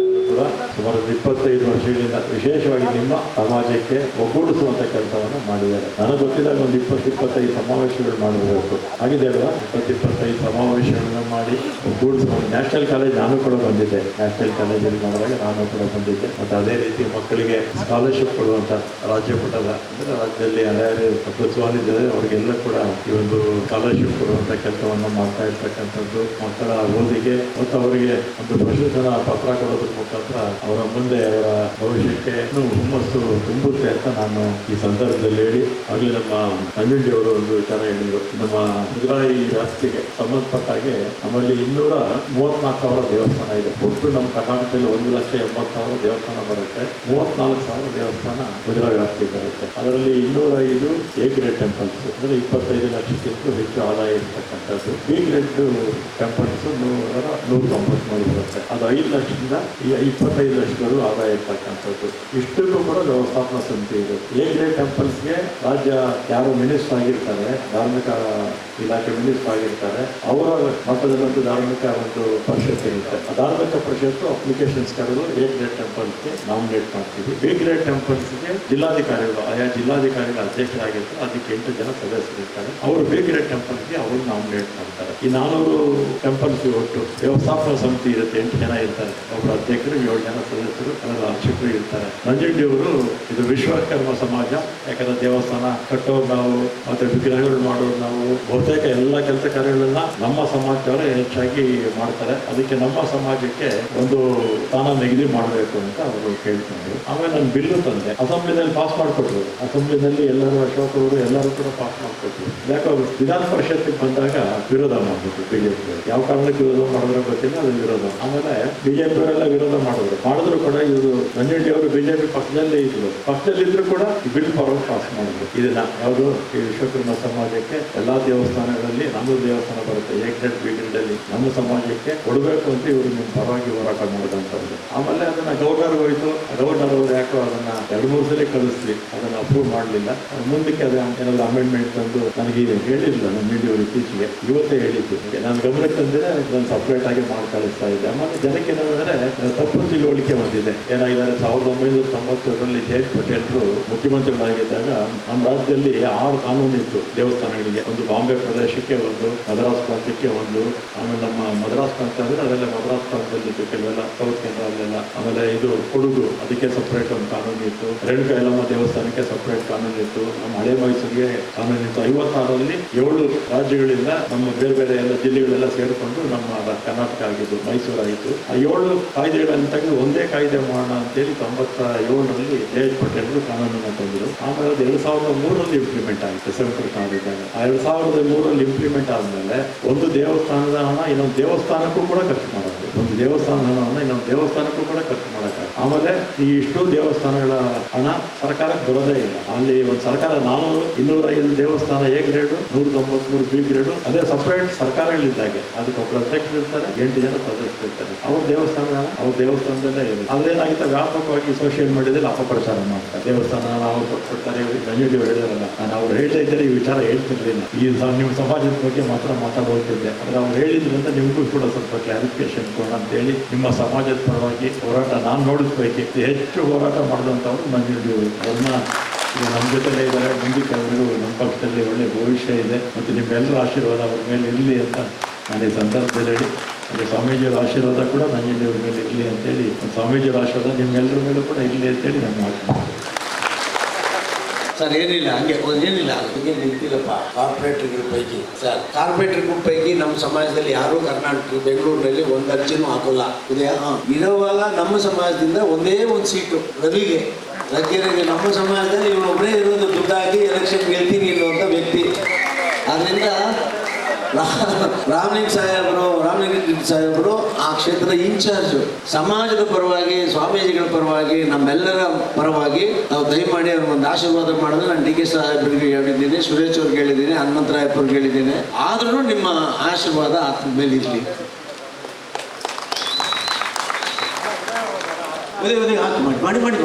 G: ಕೂಡ ಸುಮಾರು 25 ವರ್ಷಗಳಿಂದ ವಿಶೇಷವಾಗಿ ನಿಮ್ಮ ಸಮಾಜಕ್ಕೆ ಒಗ್ಗೂಡಿಸುವಂಥ ಕೆಲಸವನ್ನು ಮಾಡಿದ್ದಾರೆ. ನನಗೆ ಗೊತ್ತಿದ್ದಾಗ ಒಂದು 20-25 ಸಮಾವೇಶಗಳು ಮಾಡಬೇಕು ಆಗಿದೆ ಅಲ್ವಾ. 20-25 ಸಮಾವೇಶಗಳನ್ನು ಮಾಡಿ ಒಗ್ಗೂಡಿಸುವ ನ್ಯಾಷನಲ್ ಕಾಲೇಜ್ ನಾನು ಕೂಡ ಬಂದಿದ್ದೆ. ನ್ಯಾಷನಲ್ ಕಾಲೇಜಲ್ಲಿ ಮಾಡಿದಾಗ ನಾನು ಕೂಡ ಬಂದಿದ್ದೆ. ಮತ್ತು ಅದೇ ರೀತಿ ಮಕ್ಕಳಿಗೆ ಸ್ಕಾಲರ್ಶಿಪ್ ಕೊಡುವಂಥ ರಾಜ್ಯ ಪುಟದ ಅಂದರೆ ರಾಜ್ಯದಲ್ಲಿ ಯಾರ್ಯಾರು ಪ್ರತಿಸ್ವಾದಿದ್ದಾರೆ ಅವರಿಗೆಲ್ಲ ಕೂಡ ಈ ಒಂದು ಸ್ಕಾಲರ್ಶಿಪ್ ಕೊಡುವಂಥ ಕೆಲಸವನ್ನು ಮಾಡ್ತಾ ಇರ್ತಕ್ಕಂಥದ್ದು. ಮಕ್ಕಳ ಓದಿಗೆ ಮತ್ತು ಅವರಿಗೆ ಒಂದು ಪ್ರಶಸ್ತಿನ ಪತ್ರ ಕೊಡೋದ್ರ ಮುಖಾಂತರ ಅವರ ಮುಂದೆ ಅವರ ಭವಿಷ್ಯಕ್ಕೆ ಹುಮ್ಮಸ್ಸು ತುಂಬುತ್ತೆ ಅಂತ ನಾನು ಈ ಸಂದರ್ಭದಲ್ಲಿ ಹೇಳಿ, ಆಗಲೇ ನಮ್ಮ ನಂಜುಂಡಿಯವರು ಒಂದು ವಿಚಾರ ಹೇಳಿದರು. ನಮ್ಮ ಮುಜರಾಯಿ ವ್ಯಾಪ್ತಿಗೆ ಸಂಬಂಧಪಟ್ಟ ಹಾಗೆ ನಮ್ಮಲ್ಲಿ 234,000 ದೇವಸ್ಥಾನ ಇದೆ. ಒಟ್ಟು ನಮ್ಮ ಕರ್ನಾಟಕದಲ್ಲಿ 1,80,000 ದೇವಸ್ಥಾನ ಬರುತ್ತೆ. 34,000 ದೇವಸ್ಥಾನ ಮುಜರಾಯಿ ವ್ಯಾಪ್ತಿಗೆ ಬರುತ್ತೆ. ಅದರಲ್ಲಿ 205 ಎ ಗ್ರೇಡ್ ಟೆಂಪಲ್ಸ್ ಅಂದರೆ 25 ಲಕ್ಷಕ್ಕಿಂತ ಹೆಚ್ಚು ಆದಾಯ ಇರ್ತಕ್ಕಂಥದ್ದು. ಬಿ ಗ್ರೇಡ್ ಟೆಂಪಲ್ಸ್ 193 ಬರುತ್ತೆ. ಅದು 5 ಲಕ್ಷದಿಂದ 25 ಲಕ್ಷಗಳು ಆದಾಯ ಇರ್ತಕ್ಕಂಥದ್ದು. ಇಷ್ಟಕ್ಕೂ ಕೂಡ ವ್ಯವಸ್ಥಾಪನಾ ಸಮಿತಿ ಇದೆ. ಎ ಗ್ರೇಡ್ ಟೆಂಪಲ್ಸ್ಗೆ ರಾಜ್ಯ ಯಾರು ಮಿನಿಸ್ಟರ್ ಆಗಿರ್ತಾರೆ, ಧಾರ್ಮಿಕ ಇಲಾಖೆ ಮಿನಿಸ್ಟರ್ ಆಗಿರ್ತಾರೆ, ಅವರ ಮಟ್ಟದಲ್ಲಂತೂ ಧಾರ್ಮಿಕ ಒಂದು ಪರಿಷತ್ ಇರುತ್ತೆ. ಧಾರ್ಮಿಕ ಪರಿಷತ್ತು ಅಪ್ಲಿಕೇಶನ್ಸ್ ಕರೆದು ಎ ಗ್ರೇಡ್ ಟೆಂಪಲ್ಸ್ಗೆ ನಾಮಿನೇಟ್ ಮಾಡ್ತೀವಿ. ಬಿ ಗ್ರೇಡ್ ಟೆಂಪಲ್ಸ್ಗೆ ಜಿಲ್ಲಾಧಿಕಾರಿಗಳು, ಆಯಾ ಜಿಲ್ಲಾಧಿಕಾರಿಗಳ ಅಧ್ಯಕ್ಷರಾಗಿರ್ತಾರೆ. ಅದಕ್ಕೆ 8 ಜನ ಸದಸ್ಯರಿರ್ತಾರೆ. ಅವರು ಬಿ ಗ್ರೇಡ್ ಟೆಂಪಲ್ಸ್ಗೆ ಅವರು ನಾಮಿನೇಟ್ ಮಾಡ್ತಾರೆ. ಈ 400 ಟೆಂಪಲ್ಸ್ ಒಟ್ಟು ವ್ಯವಸ್ಥಾಪನಾ ಸಮಿತಿ ಇರುತ್ತೆ. 8 ಜನ ಇರ್ತಾರೆ. ಒಬ್ಬರು ಅಧ್ಯಕ್ಷರು, 7 ಜನ ಸದಸ್ಯರು, ಅರ್ಚಕರು ಇರ್ತಾರೆ. ನಂಜುಂಡಿಯವರು ಇದು ವಿಶ್ವಕರ್ಮ ಸಮಾಜ. ಯಾಕಂದ್ರೆ ದೇವಸ್ಥಾನ ಕಟ್ಟೋರು ನಾವು, ಮತ್ತೆ ವಿಗ್ರಹಗಳು ಮಾಡೋರು ನಾವು, ಬಹುತೇಕ ಎಲ್ಲ ಕೆಲಸ ಕಾರ್ಯಗಳನ್ನ ನಮ್ಮ ಸಮಾಜದವರೇ ಹೆಚ್ಚಾಗಿ ಮಾಡ್ತಾರೆ. ಅದಕ್ಕೆ ನಮ್ಮ ಸಮಾಜಕ್ಕೆ ಒಂದು ಸ್ಥಾನ ನಿಗದಿ ಮಾಡಬೇಕು ಅಂತ ಅವರು ಕೇಳ್ಕೊಂಡ್ರು. ಆಮೇಲೆ ನಾನು ಬಿಲ್ಲು ತಂದೆ, ಅಸೆಂಬ್ಲಿನಲ್ಲಿ ಪಾಸ್ ಮಾಡಿಕೊಟ್ರು. ಅಸೆಂಬ್ಲಿನಲ್ಲಿ ಎಲ್ಲರೂ, ಅಶೋಕ್ ಅವರು ಎಲ್ಲರೂ ಕೂಡ ಪಾಸ್ ಮಾಡಿಕೊಟ್ರು. ಯಾಕೋ ವಿಧಾನ ಪರಿಷತ್ತಿಗೆ ಬಂದಾಗ ವಿರೋಧ ಮಾಡಿಬಿಟ್ರು ಬಿಜೆಪಿ. ಯಾವ ಕಾರಣಕ್ಕೆ ವಿರೋಧ ಮಾಡಿದ್ರೆ ಗೊತ್ತಿಲ್ಲ, ಅದು ವಿರೋಧ. ಆಮೇಲೆ ಬಿಜೆಪಿ ಅವರೆಲ್ಲ ವಿರೋಧ ಮಾಡಿದ್ರು ಕೂಡ ಇವರು ನಂಜುಂಡಿಯವರು ಬಿಜೆಪಿ ಪಕ್ಷದಲ್ಲೇ ಇದ್ರು. ಪಕ್ಷದಲ್ಲಿದ್ರು ಕೂಡ ಬಿಲ್ ಪರವಾಗಿ ಪಾಸ್ ಮಾಡಿದ್ರು. ಇದನ್ನ ಯಾವುದು ಈ ವಿಶ್ವಕರ್ಮ ಸಮಾಜಕ್ಕೆ ಎಲ್ಲಾ ದೇವಸ್ಥಾನಗಳಲ್ಲಿ ನಮ್ಮದು ದೇವಸ್ಥಾನ ಬರುತ್ತೆ. ಎ ಗ್ರೇಡ್ ಬಿ ಗ್ರೇಡ್ ಅಲ್ಲಿ ನಮ್ಮ ಸಮಾಜಕ್ಕೆ ಕೊಡಬೇಕು ಅಂತ ಇವರು ನಿಮ್ಮ ಪರವಾಗಿ ಹೋರಾಟ ಮಾಡಿದಂಥದ್ದು. ಆಮೇಲೆ ಅದನ್ನ ಗವರ್ನರ್ ಹೋಯ್ತು. ಗವರ್ನರ್ ಅವರು ಯಾಕೋ ಅದನ್ನ 2-3 ಸಲ ಕಳಿಸ್ಲಿ, ಅದನ್ನ ಅಪ್ರೂವ್ ಮಾಡಲಿಲ್ಲ. ಮುಂದಕ್ಕೆ ಅದು ಏನಾದ್ರು ಅಮೆಂಡ್ಮೆಂಟ್ ತಂದು ನನಗೆ ಹೇಳಿಲ್ಲ. ನಂಜುಂಡಿಯವರು ಇತ್ತೀಚೆಗೆ ಇವತ್ತೇ ಹೇಳಿದ್ದು. ನಾನು ಗಮನಕ್ಕೆ ತಂದಿದೆ, ನಾನು ಸಪ್ರೇಟ್ ಆಗಿ ಮಾಡಿ ಕಳಿಸ್ತಾ ಇದ್ದೆ. ಆಮೇಲೆ ಜನಕ್ಕೆ ಏನಂದ್ರೆ ತಪ್ಪು ತಿಳುವಳಿಕೆ ಬಂದಿದೆ. ಏನಾಗಿದ್ದಾರೆ, 1990ರಲ್ಲಿ ಜಯಂತ್ ಪಟೇಲ್ರು ಮುಖ್ಯಮಂತ್ರಿಗಳಾಗಿದ್ದಾಗ ನಮ್ಮ ರಾಜ್ಯದಲ್ಲಿ 6 ಕಾನೂನು ಇತ್ತು ದೇವಸ್ಥಾನಗಳಿಗೆ. ಒಂದು ಬಾಂಬೆ ಪ್ರದೇಶಕ್ಕೆ, ಒಂದು ಮದ್ರಾಸ್ ಪ್ರಾಂತ್ಯಕ್ಕೆ, ಒಂದು ಆಮೇಲೆ ನಮ್ಮ ಮದ್ರಾಸ್ ಪ್ರಾಂತ್ಯ ಅಂದರೆ ಅದೆಲ್ಲ ಮದ್ರಾಸ್ ಪ್ರಾಂತ್ಯದಲ್ಲಿ ಇತ್ತು, ಕೆಲವೆಲ್ಲ ಸೌತ್ ಕೇಂದ್ರದಲ್ಲೆಲ್ಲ. ಆಮೇಲೆ ಇದು ಕೊಡಗು, ಅದಕ್ಕೆ ಸಪ್ರೇಟ್ ಒಂದು ಕಾನೂನು ಇತ್ತು. ರೇಣುಕಾ ಯಲ್ಲಮ್ಮ ದೇವಸ್ಥಾನಕ್ಕೆ ಸಪ್ರೇಟ್ ಕಾನೂನು ಇತ್ತು. ನಮ್ಮ ಹಳೆ ಮೈಸೂರಿಗೆ ಕಾನೂನು ಇತ್ತು. 56ರಲ್ಲಿ 7 ರಾಜ್ಯಗಳಿಂದ ನಮ್ಮ ಬೇರೆ ಬೇರೆ ಎಲ್ಲ ಜಿಲ್ಲೆಗಳೆಲ್ಲ ಸೇರಿಕೊಂಡು ನಮ್ಮ ಕರ್ನಾಟಕ ಆಗಿದ್ದು, ಮೈಸೂರು ಆಗಿತ್ತು. ಆ 7 ಕಾಯ್ದೆಗಳನ್ನು ತೆಗೆದು ಒಂದೇ ಕಾಯ್ದೆ ಮಾಡೋಣ ಅಂತೇಳಿ 97ರಲ್ಲಿ ಜಯಂತ್ ಪಟೇಲ್ರು ಕಾನೂನನ್ನು ತಂದರು. ಆಮೇಲೆ ಅದು 2003ರಲ್ಲಿ ಇಂಪ್ಲಿಮೆಂಟ್ ಆಯಿತು. ಸೆಂಟ್ರಲ್ ಕಾನೂನಿದ್ದಾಗ 2003ರಲ್ಲಿ ಇಂಪ್ಲಿಮೆಂಟ್ ಆದಮೇಲೆ ಒಂದು ದೇವಸ್ಥಾನದ ಹಣ ಇನ್ನೊಂದು ದೇವಸ್ಥಾನಕ್ಕೂ ಕೂಡ ಖರ್ಚು ಮಾಡೋದು, ಒಂದು ದೇವಸ್ಥಾನದ ಹಣವನ್ನು ಇನ್ನೊಂದು ದೇವಸ್ಥಾನಕ್ಕೂ ಕೂಡ ಖರ್ಚು ಮಾಡೋಕ್ಕಾಗ. ಆಮೇಲೆ ಈ ಇಷ್ಟು ದೇವಸ್ಥಾನಗಳ ಹಣ ಸರ್ಕಾರಕ್ಕೆ ಬರೋದೇ ಇಲ್ಲ. ಅಲ್ಲಿ ಒಂದು ಸರ್ಕಾರ 205 ದೇವಸ್ಥಾನ ಎ ಗ್ರೇಡು, 193 ಬಿ ಗ್ರೇಡು, ಅದೇ ಸಪ್ರೇಟ್ ಸರ್ಕಾರಗಳಿದ್ದಾಗೆ ಅದಕ್ಕೆ ಒಬ್ಬರು ಅಧ್ಯಕ್ಷರು ಇರ್ತಾರೆ, 8 ಜನ ಸದಸ್ಯರು ಇರ್ತಾರೆ. ಅವ್ರ ದೇವಸ್ಥಾನದ ಹಣ ಅವ್ರ ದೇವಸ್ಥಾನದಲ್ಲೇ ಇದೆ. ಅದೇನಾಗುತ್ತೆ, ವ್ಯಾಪಕವಾಗಿ ಸೋಷಿಯಲ್ ಮೀಡಿಯಾದಲ್ಲಿ ಅಪಪ್ರಚಾರ ಮಾಡ್ತಾರೆ. ದೇವಸ್ಥಾನ ನಾವು ಕೊಟ್ಬಿಡ್ತಾರೆ, ನಂಜುಂಡಿ ಹೇಳಿದಾರಲ್ಲ, ನಾನು ಅವ್ರು ಹೇಳ್ತಾ ಇದ್ದಾರೆ ಈ ವಿಚಾರ ಹೇಳ್ತಿರ್ಲಿಲ್ಲ. ನಿಮ್ಮ ಸಮಾಜದ ಬಗ್ಗೆ ಮಾತ್ರ ಮಾತಾಡೋಗ್ತಿದ್ದೆ. ಆದರೆ ಅವ್ರು ಹೇಳಿದ್ರಿಂದ ನಿಮಗೂ ಕೂಡ ಸ್ವಲ್ಪ ಕ್ಲಾರಿಫಿಕೇಶನ್ ಕೊಡೋಣ ಅಂತೇಳಿ ನಿಮ್ಮ ಸಮಾಜದ ಪರವಾಗಿ ಹೋರಾಟ ನಾನು ನೋಡಿಸ್ಬೇಕಿತ್ತು. ಹೆಚ್ಚು ಹೋರಾಟ ಮಾಡಿದಂಥವ್ರು ನಂಜುಂಡಿ ಅವ್ರನ್ನ ಈಗ ನಮ್ಮ ಜೊತೆಲೇ ಇದ್ದಾರೆ. ಮುಂದಕ್ಕೆ ಅವರಿಗೂ ನಮ್ಮ ಪಕ್ಷದಲ್ಲಿ ಒಳ್ಳೆ ಭವಿಷ್ಯ ಇದೆ ಮತ್ತು ನಿಮ್ಮೆಲ್ಲರ ಆಶೀರ್ವಾದ ಅವ್ರ ಮೇಲೆ ಇರಲಿ ಅಂತ ನಾನು ಈ ಸಂದರ್ಭದಲ್ಲಿ ಹೇಳಿ, ಅದೇ ಸ್ವಾಮೀಜಿಯವರ ಆಶೀರ್ವಾದ ಕೂಡ ನಂಜುಂಡಿಯವ್ರ ಮೇಲೆ ಇರಲಿ ಅಂತೇಳಿ, ಸ್ವಾಮೀಜಿಯವರ ಆಶೀರ್ವಾದ ನಿಮ್ಮೆಲ್ಲರ ಮೇಲೂ ಕೂಡ ಇರಲಿ ಅಂತೇಳಿ ನಾನು ಮಾತು.
B: ಸರ್ ಏನಿಲ್ಲ, ಹಂಗೆ ಏನಿಲ್ಲ, ಹಂಗೆ ನಿಂತಿಲ್ಲಪ್ಪ. ಕಾರ್ಪೊರೇಟರ್ಗಳ ಪೈಕಿ ಸರ್, ಕಾರ್ಪೊರೇಟರ್ಗಳ ಪೈಕಿ ನಮ್ಮ ಸಮಾಜದಲ್ಲಿ ಯಾರೂ ಕರ್ನಾಟಕ ಬೆಂಗಳೂರಿನಲ್ಲಿ ಒಂದು ಅರ್ಜಿನೂ ಹಾಕೋಲ್ಲ. ಇರೋವಾಗ ನಮ್ಮ ಸಮಾಜದಿಂದ ಒಂದೇ ಒಂದು ಸೀಟು ರವಿಗೆ ನಮ್ಮ ಸಮಾಜದಲ್ಲಿ ಇವನೊಬ್ಬರೇ ಇರೋದು, ದುಡ್ಡಾಗಿ ಎಲೆಕ್ಷನ್ ಗೆಲ್ತೀನಿ ಇರುವಂಥ ವ್ಯಕ್ತಿ. ಆದ್ದರಿಂದ ರಾಮಲಿಂಗ ಸಾಹೇಬರು ಆ ಕ್ಷೇತ್ರದ ಇನ್ಚಾರ್ಜು. ಸಮಾಜದ ಪರವಾಗಿ, ಸ್ವಾಮೀಜಿಗಳ ಪರವಾಗಿ, ನಮ್ಮೆಲ್ಲರ ಪರವಾಗಿ ನಾವು ದಯಮಾಡಿ ಅವ್ರಿಗೆ ಒಂದು ಆಶೀರ್ವಾದ ಮಾಡಿದ್ರೆ, ನಾನು DK ಸಾಹೇಬರಿಗೆ ಹೇಳಿದ್ದೀನಿ, ಸುರೇಶ್ ಅವ್ರಿಗೆ ಹೇಳಿದ್ದೀನಿ, ಹನುಮಂತರಾಯಪ್ಪವ್ರಿಗೆ ಹೇಳಿದ್ದೀನಿ. ಆದ್ರೂ ನಿಮ್ಮ ಆಶೀರ್ವಾದ ಆತನ ಮೇಲೆ ಇರಲಿ. ಹಾಕಿ ಮಾಡಿ ಮಾಡಿ ಮಾಡಿ.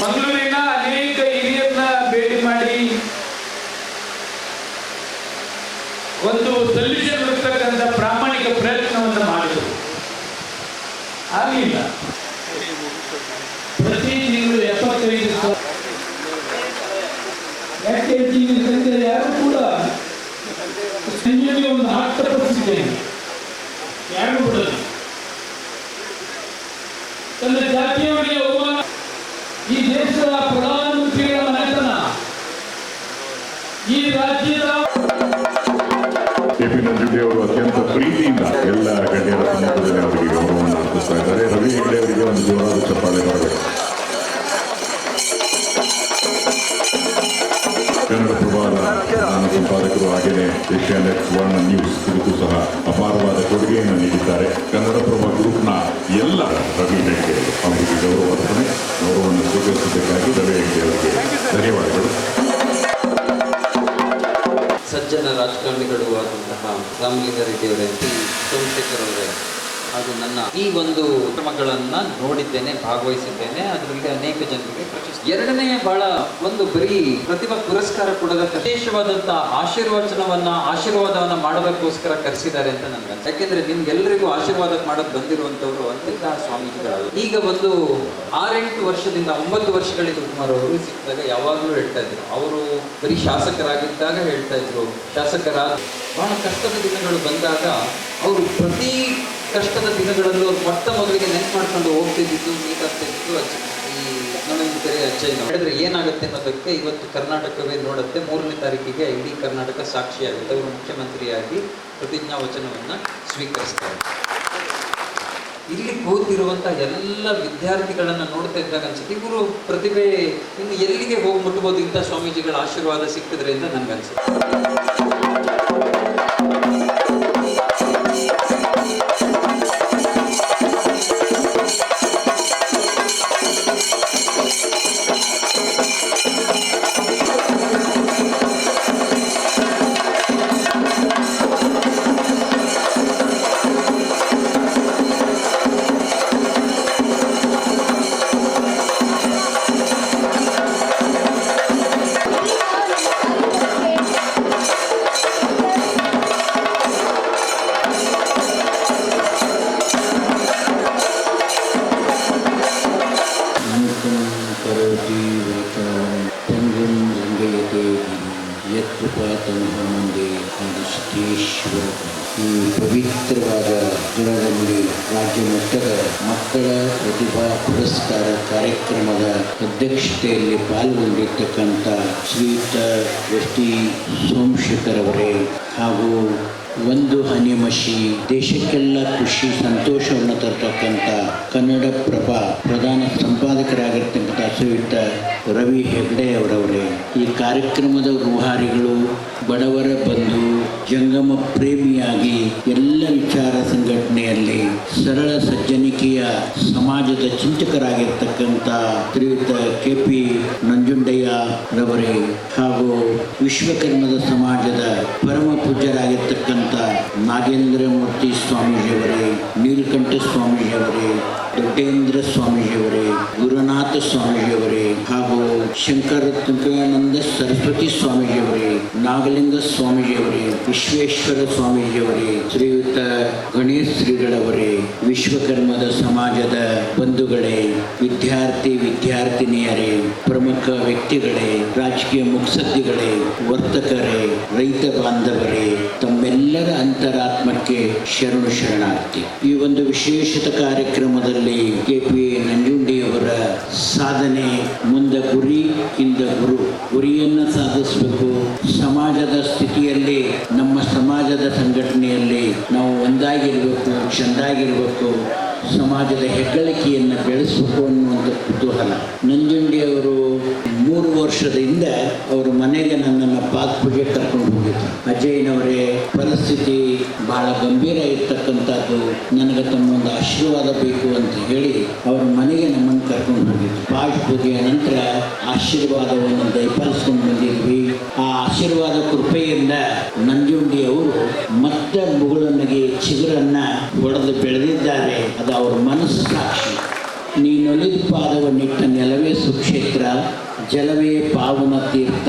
H: ಮಂಗಳೂರಿನ ಅನೇಕ ಹಿರಿಯರನ್ನ ಭೇಟಿ ಮಾಡಿ ಒಂದು ಸೊಲ್ಯೂಷನ್ ಹುಡುಕ್ತಕ್ಕಂಥ ಪ್ರಾಮಾಣಿಕ ಪ್ರಯತ್ನವನ್ನು ಮಾಡಿದರು. ಆಗಲಿಲ್ಲ. ಪ್ರತಿ ತಿಂಗಳು 75,000 ಯಾಕೆ ಹೇಳ್ತೀನಿ, ಯಾರು ಕೂಡ ಸಂಜೆಗೆ ಒಂದು ಆಕ್ತ ಪರಿಸ್ಥಿತಿ ಯಾರು ಬಿಡೋದು. ತನ್ನ ಜಾತಿಯವರಿಗೆ ಅವಮಾನ, ಈ ದೇಶದ ಪ್ರಧಾನಮಂತ್ರಿಗಳ ಮನೆತನ, ಈ ರಾಜ್ಯದ
A: KP ನಂಜುಂಡಿ ಅವರು ಅತ್ಯಂತ ಪ್ರೀತಿಯಿಂದ ಎಲ್ಲ ಗಣ್ಯರ ಸಮ್ಮುಖದಲ್ಲಿ ಅವರಿಗೆ ಗೌರವವನ್ನು ಅರ್ಪಿಸ್ತಾ ಇದ್ದಾರೆ. ರವಿ ಹೆಗ್ಡೆ ಅವರಿಗೆ ಒಂದು ಜೋರಾದ ಚಪ್ಪಾಳೆ ಬರಬೇಕು. ಕನ್ನಡಪ್ರಭದ ಪ್ರಧಾನ ಸಂಪಾದಕರು ಹಾಗೆಯೇ ಏಷ್ಯಾನೆಟ್ ಸುವರ್ಣ ನ್ಯೂಸ್ ಇದಕ್ಕೂ ಸಹ ಅಪಾರವಾದ ಕೊಡುಗೆಯನ್ನು ನೀಡಿದ್ದಾರೆ. ಕನ್ನಡಪ್ರಭ ಗ್ರೂಪ್ನ ಎಲ್ಲ ರವಿ ಹೆಗ್ಡೆ ಅವರಿಗೆ ಗೌರವವನ್ನು ಸ್ವೀಕರಿಸಿದ್ದಕ್ಕಾಗಿ ರವಿ ಹೆಗ್ಡೆ ಅವರಿಗೆ ಧನ್ಯವಾದಗಳು.
F: ಸಜ್ಜನ ರಾಜಕಾರಣಿಗಳು ಆದಂತಹ ರಾಮಲಿಂಗ ರೆಡ್ಡಿ ಅವರೇ, ಸೋಮಶೇಖರ್ ಅವರೇ ಹಾಗೂ ನನ್ನ ಈ ಒಂದು ಕ್ರಮಗಳನ್ನ ನೋಡಿದ್ದೇನೆ, ಭಾಗವಹಿಸಿದ್ದೇನೆ. ಅದರಲ್ಲಿ ಅನೇಕ ಜನರಿಗೆ ಪ್ರಶಸ್ತಿ. ಎರಡನೆಯ ಬಹಳ ಒಂದು ಬರೀ ಪ್ರತಿಭಾ ಪುರಸ್ಕಾರ ಕೊಡದ ವಿಶೇಷವಾದಂತಹ ಆಶೀರ್ವಾದವನ್ನ ಮಾಡೋದಕ್ಕೋಸ್ಕರ ಕರೆಸಿದ್ದಾರೆ ಅಂತ ನನ್ಗೆ. ಯಾಕೆಂದ್ರೆ ನಿಮ್ಗೆಲ್ಲರಿಗೂ ಆಶೀರ್ವಾದ ಮಾಡಕ್ ಬಂದಿರುವಂತವ್ರು ಅಂತಹ ಸ್ವಾಮೀಜಿಗಳು. ಈಗ ಒಂದು 6-8 ವರ್ಷದಿಂದ 9 ವರ್ಷಗಳಿಂದ ಕುಮಾರ್ ಅವರು ಸಿಕ್ಕಿದಾಗ ಯಾವಾಗಲೂ ಹೇಳ್ತಾ ಇದ್ರು, ಅವರು ಬರೀ ಶಾಸಕರಾಗಿದ್ದಾಗ ಹೇಳ್ತಾ ಇದ್ರು, ಶಾಸಕರಾದ ಬಹಳ ಕಷ್ಟದ ದಿನಗಳು ಬಂದಾಗ ಅವರು ಪ್ರತಿ ಕಷ್ಟದ ದಿನಗಳಲ್ಲೂ ಮೊಟ್ಟ ಮೊದಲಿಗೆ ನೆನ್ಪು ಮಾಡ್ಕೊಂಡು ಹೋಗ್ತಿದ್ದು ನೀಟಾಗ್ತಿದ್ದು ಈ ನೊಣಕೆರೆ ಅಜ್ಜಯ್ಯನವರು. ಹೇಳಿದ್ರೆ ಏನಾಗುತ್ತೆ ಅನ್ನೋದಕ್ಕೆ ಇವತ್ತು ಕರ್ನಾಟಕವೇ ನೋಡುತ್ತೆ. 3ನೇ ತಾರೀಕಿಗೆ ಇಡೀ ಕರ್ನಾಟಕ ಸಾಕ್ಷಿಯಾಗುತ್ತೆ. ಅವರು ಮುಖ್ಯಮಂತ್ರಿಯಾಗಿ ಪ್ರತಿಜ್ಞಾ ವಚನವನ್ನು ಸ್ವೀಕರಿಸ್ತಾರೆ. ಇಲ್ಲಿ ಕೂತಿರುವಂಥ ಎಲ್ಲ ವಿದ್ಯಾರ್ಥಿಗಳನ್ನು ನೋಡ್ತಾ ಇದ್ದಾಗ ಅನ್ಸುತ್ತೆ, ಇವರು ಪ್ರತಿಭೆ ಇನ್ನು ಎಲ್ಲಿಗೆ ಹೋಗಿ ಮುಟ್ಬೋದು ಇಂಥ ಸ್ವಾಮೀಜಿಗಳ ಆಶೀರ್ವಾದ ಸಿಕ್ಕಿದ್ರೆ ಅಂತ ನನ್ಗನ್ಸುತ್ತೆ.
I: ಈ ಪವಿತ್ರವಾದ ದಿನದಲ್ಲಿ ರಾಜ್ಯ ಮಟ್ಟದ ಮಕ್ಕಳ ಪ್ರತಿಭಾ ಪುರಸ್ಕಾರ ಕಾರ್ಯಕ್ರಮದ ಅಧ್ಯಕ್ಷತೆಯಲ್ಲಿ ಪಾಲ್ಗೊಂಡಿರ್ತಕ್ಕಂಥ ಶ್ರೀಯುತ ಎಸ್ ಟಿ ಸೋಮಶೇಖರ್ ಅವರೇ ಹಾಗೂ ಒಂದು ಹನಿ ಮಷಿ, ದೇಶಕ್ಕೆಲ್ಲ ಖುಷಿ ಸಂತೋಷವನ್ನು ತರ್ತಕ್ಕಂಥ ಕನ್ನಡಪ್ರಭ ಪ್ರಧಾನ ಸಂಪಾದಕರಾಗಿರ್ತಕ್ಕಂಥ ಶ್ರೀಯುತ ರವಿ ಹೆಗ್ಡೆ ಅವರವರೇ, ಈ ಕಾರ್ಯಕ್ರಮದ ರೂಹಾರಿಗಳು, ಬಡವರ ಬಂಧು, ಜಂಗಮ ಪ್ರೇಮಿಯಾಗಿ ಎಲ್ಲ ವಿಚಾರ ಸಂಘಟನೆಯಲ್ಲಿ ಸರಳ ಸಜ್ಜನಿಕೆಯ ಸಮಾಜದ ಚಿಂತಕರಾಗಿರ್ತಕ್ಕಂಥ ಶ್ರೀಯುತ KP ನಂಜುಂಡಯ್ಯ ರವರೇ ಹಾಗೂ ವಿಶ್ವಕರ್ಮದ ಸಮಾಜದ ಪರಮ ಪೂಜ್ಯರಾಗಿರ್ತಕ್ಕಂಥ ನಾಗೇಂದ್ರ ಮೂರ್ತಿ ಸ್ವಾಮೀಜಿಯವರೇ, ನೀಲಕಂಠ ಸ್ವಾಮೀಜಿಯವರೇ, ದೊಡ್ಡೇಂದ್ರ ಸ್ವಾಮೀಜಿಯವರೇ, ಗುರುನಾಥ ಸ್ವಾಮೀಜಿಯವರೇ ಹಾಗೂ ಶಂಕರಾನಂದ ಸರಸ್ವತಿ ಸ್ವಾಮೀಜಿಯವರೇ, ನಾಗಲಿಂಗ ಸ್ವಾಮೀಜಿಯವರೇ, ವಿಶ್ವೇಶ್ವರ ಸ್ವಾಮೀಜಿಯವರೇ, ಶ್ರೀಯುತ ಗಣೇಶ್ ಶ್ರೀಗಳವರೇ, ವಿಶ್ವಕರ್ಮದ ಸಮಾಜದ ಬಂಧುಗಳೇ, ವಿದ್ಯಾರ್ಥಿನಿಯರೇ, ಪ್ರಮುಖ ವ್ಯಕ್ತಿಗಳೇ, ರಾಜಕೀಯ ಮುತ್ಸದ್ದಿಗಳೇ, ವರ್ತಕರೇ, ರೈತ ಬಾಂಧವರೇ, ತಮ್ಮೆಲ್ಲರ ಅಂತರಾತ್ಮಕ್ಕೆ ಶರಣಾರ್ಥಿ. ಈ ಒಂದು ವಿಶೇಷತ ಕಾರ್ಯಕ್ರಮದಲ್ಲಿ KP ನಂಜುಂಡಿಯವರ ಸಾಧನೆ ಮುಂದೆ ಗುರಿ, ಹಿಂದೆ ಗುರಿಯನ್ನು ಸಾಧಿಸಬೇಕು. ಸಮಾಜದ ಸ್ಥಿತಿಯಲ್ಲಿ, ನಮ್ಮ ಸಮಾಜದ ಸಂಘಟನೆಯಲ್ಲಿ ನಾವು ಒಂದಾಗಿರಬೇಕು, ಚೆಂದಾಗಿರಬೇಕು, ಸಮಾಜದ ಹೆಗ್ಗಳಿಕೆಯನ್ನು ಬೆಳೆಸಬೇಕು ಅನ್ನುವಂಥ ಕುತೂಹಲ. ನಂಜುಂಡಿಯವರು 3 ವರ್ಷದ ಹಿಂದೆ ಅವರ ಮನೆಗೆ ನನ್ನನ್ನು ಪಾದಪೂಜೆ ಕರ್ಕೊಂಡು ಹೋಗಿದ್ರು. ಅಜಯ್ನವರೇ, ಪರಿಸ್ಥಿತಿ ಬಹಳ ಗಂಭೀರ ಇರ್ತಕ್ಕಂಥದ್ದು, ನನಗೆ ತಮ್ಮೊಂದು ಆಶೀರ್ವಾದ ಬೇಕು ಅಂತ ಹೇಳಿ ಅವರ ಮನೆಗೆ ನಮ್ಮನ್ನು ಕರ್ಕೊಂಡು ಹೋಗಿದ್ರು. ಪಾದಪೂಜೆಯ ನಂತರ ಆಶೀರ್ವಾದವನ್ನು ದಯಪಾಲಿಸ್ಕೊಂಡು ಬಂದಿದ್ವಿ. ಆ ಆಶೀರ್ವಾದ ಕೃಪೆಯಿಂದ ನಂಜುಂಡಿಯವರು ಮತ್ತೆ ಮುಗುಳನಿಗೆ ಚಿಗುರನ್ನು ಹೊಡೆದು ಬೆಳೆದಿದ್ದಾರೆ. ಅದು ಅವರ ಮನಸ್ಸು ಸಾಕ್ಷಿ. ನೀನೊಲಿದ ಪಾದವನ್ನಿಟ್ಟ ನೆಲವೇ ಸುಕ್ಷೇತ್ರ, ಜಲವೇ ಪಾವನ ತೀರ್ಥ,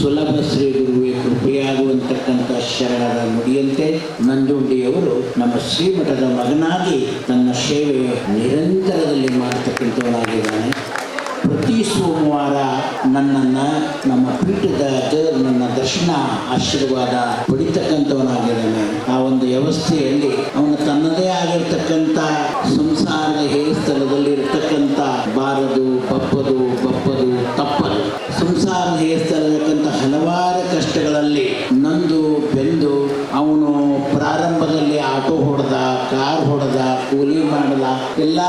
I: ಸುಲಭ ಶ್ರೀ ಗುರುವೇ ಕೃಪೆಯಾಗುವಂತಕ್ಕಂಥ ಶರಣರ ನುಡಿಯಂತೆ ನಂಜುಂಡಿಯವರು ನಮ್ಮ ಶ್ರೀಮಠದ ಮಗನಾಗಿ ತನ್ನ ಸೇವೆ ನಿರಂತರದಲ್ಲಿ ಮಾಡತಕ್ಕಂಥವನಾಗಿದ್ದಾನೆ. ಪ್ರತಿ ಸೋಮವಾರ ನನ್ನನ್ನು ನಮ್ಮ ಪೀಠದ ನನ್ನ ದರ್ಶನ ಆಶೀರ್ವಾದ ಪಡಿತಕ್ಕಂಥವನಾಗಿದ್ದಾನೆ. ಆ ಒಂದು ವ್ಯವಸ್ಥೆಯಲ್ಲಿ ಅವನು ತನ್ನದೇ ಆಗಿರ್ತಕ್ಕಂಥ ಸಂಸಾರದ ಹೇಯಸ್ಥಳದಲ್ಲಿ ಇರ್ತಕ್ಕಂಥ ಬಾರದು, ಬಪ್ಪದು, ತಪ್ಪದು, ಸಂಸಾರದ ಹೇಯಸ್ಥಳದಕ್ಕಂಥ ಹಲವಾರು ಕಷ್ಟಗಳಲ್ಲಿ ನೊಂದು ಬೆಂದು ಅವನು ಪ್ರಾರಂಭದಲ್ಲಿ ಆಟೋ ಹೊಡೆದ, ಕಾರ್ ಹೊಡೆದ, ಕೂಲಿ ಮಾಡದ, ಎಲ್ಲ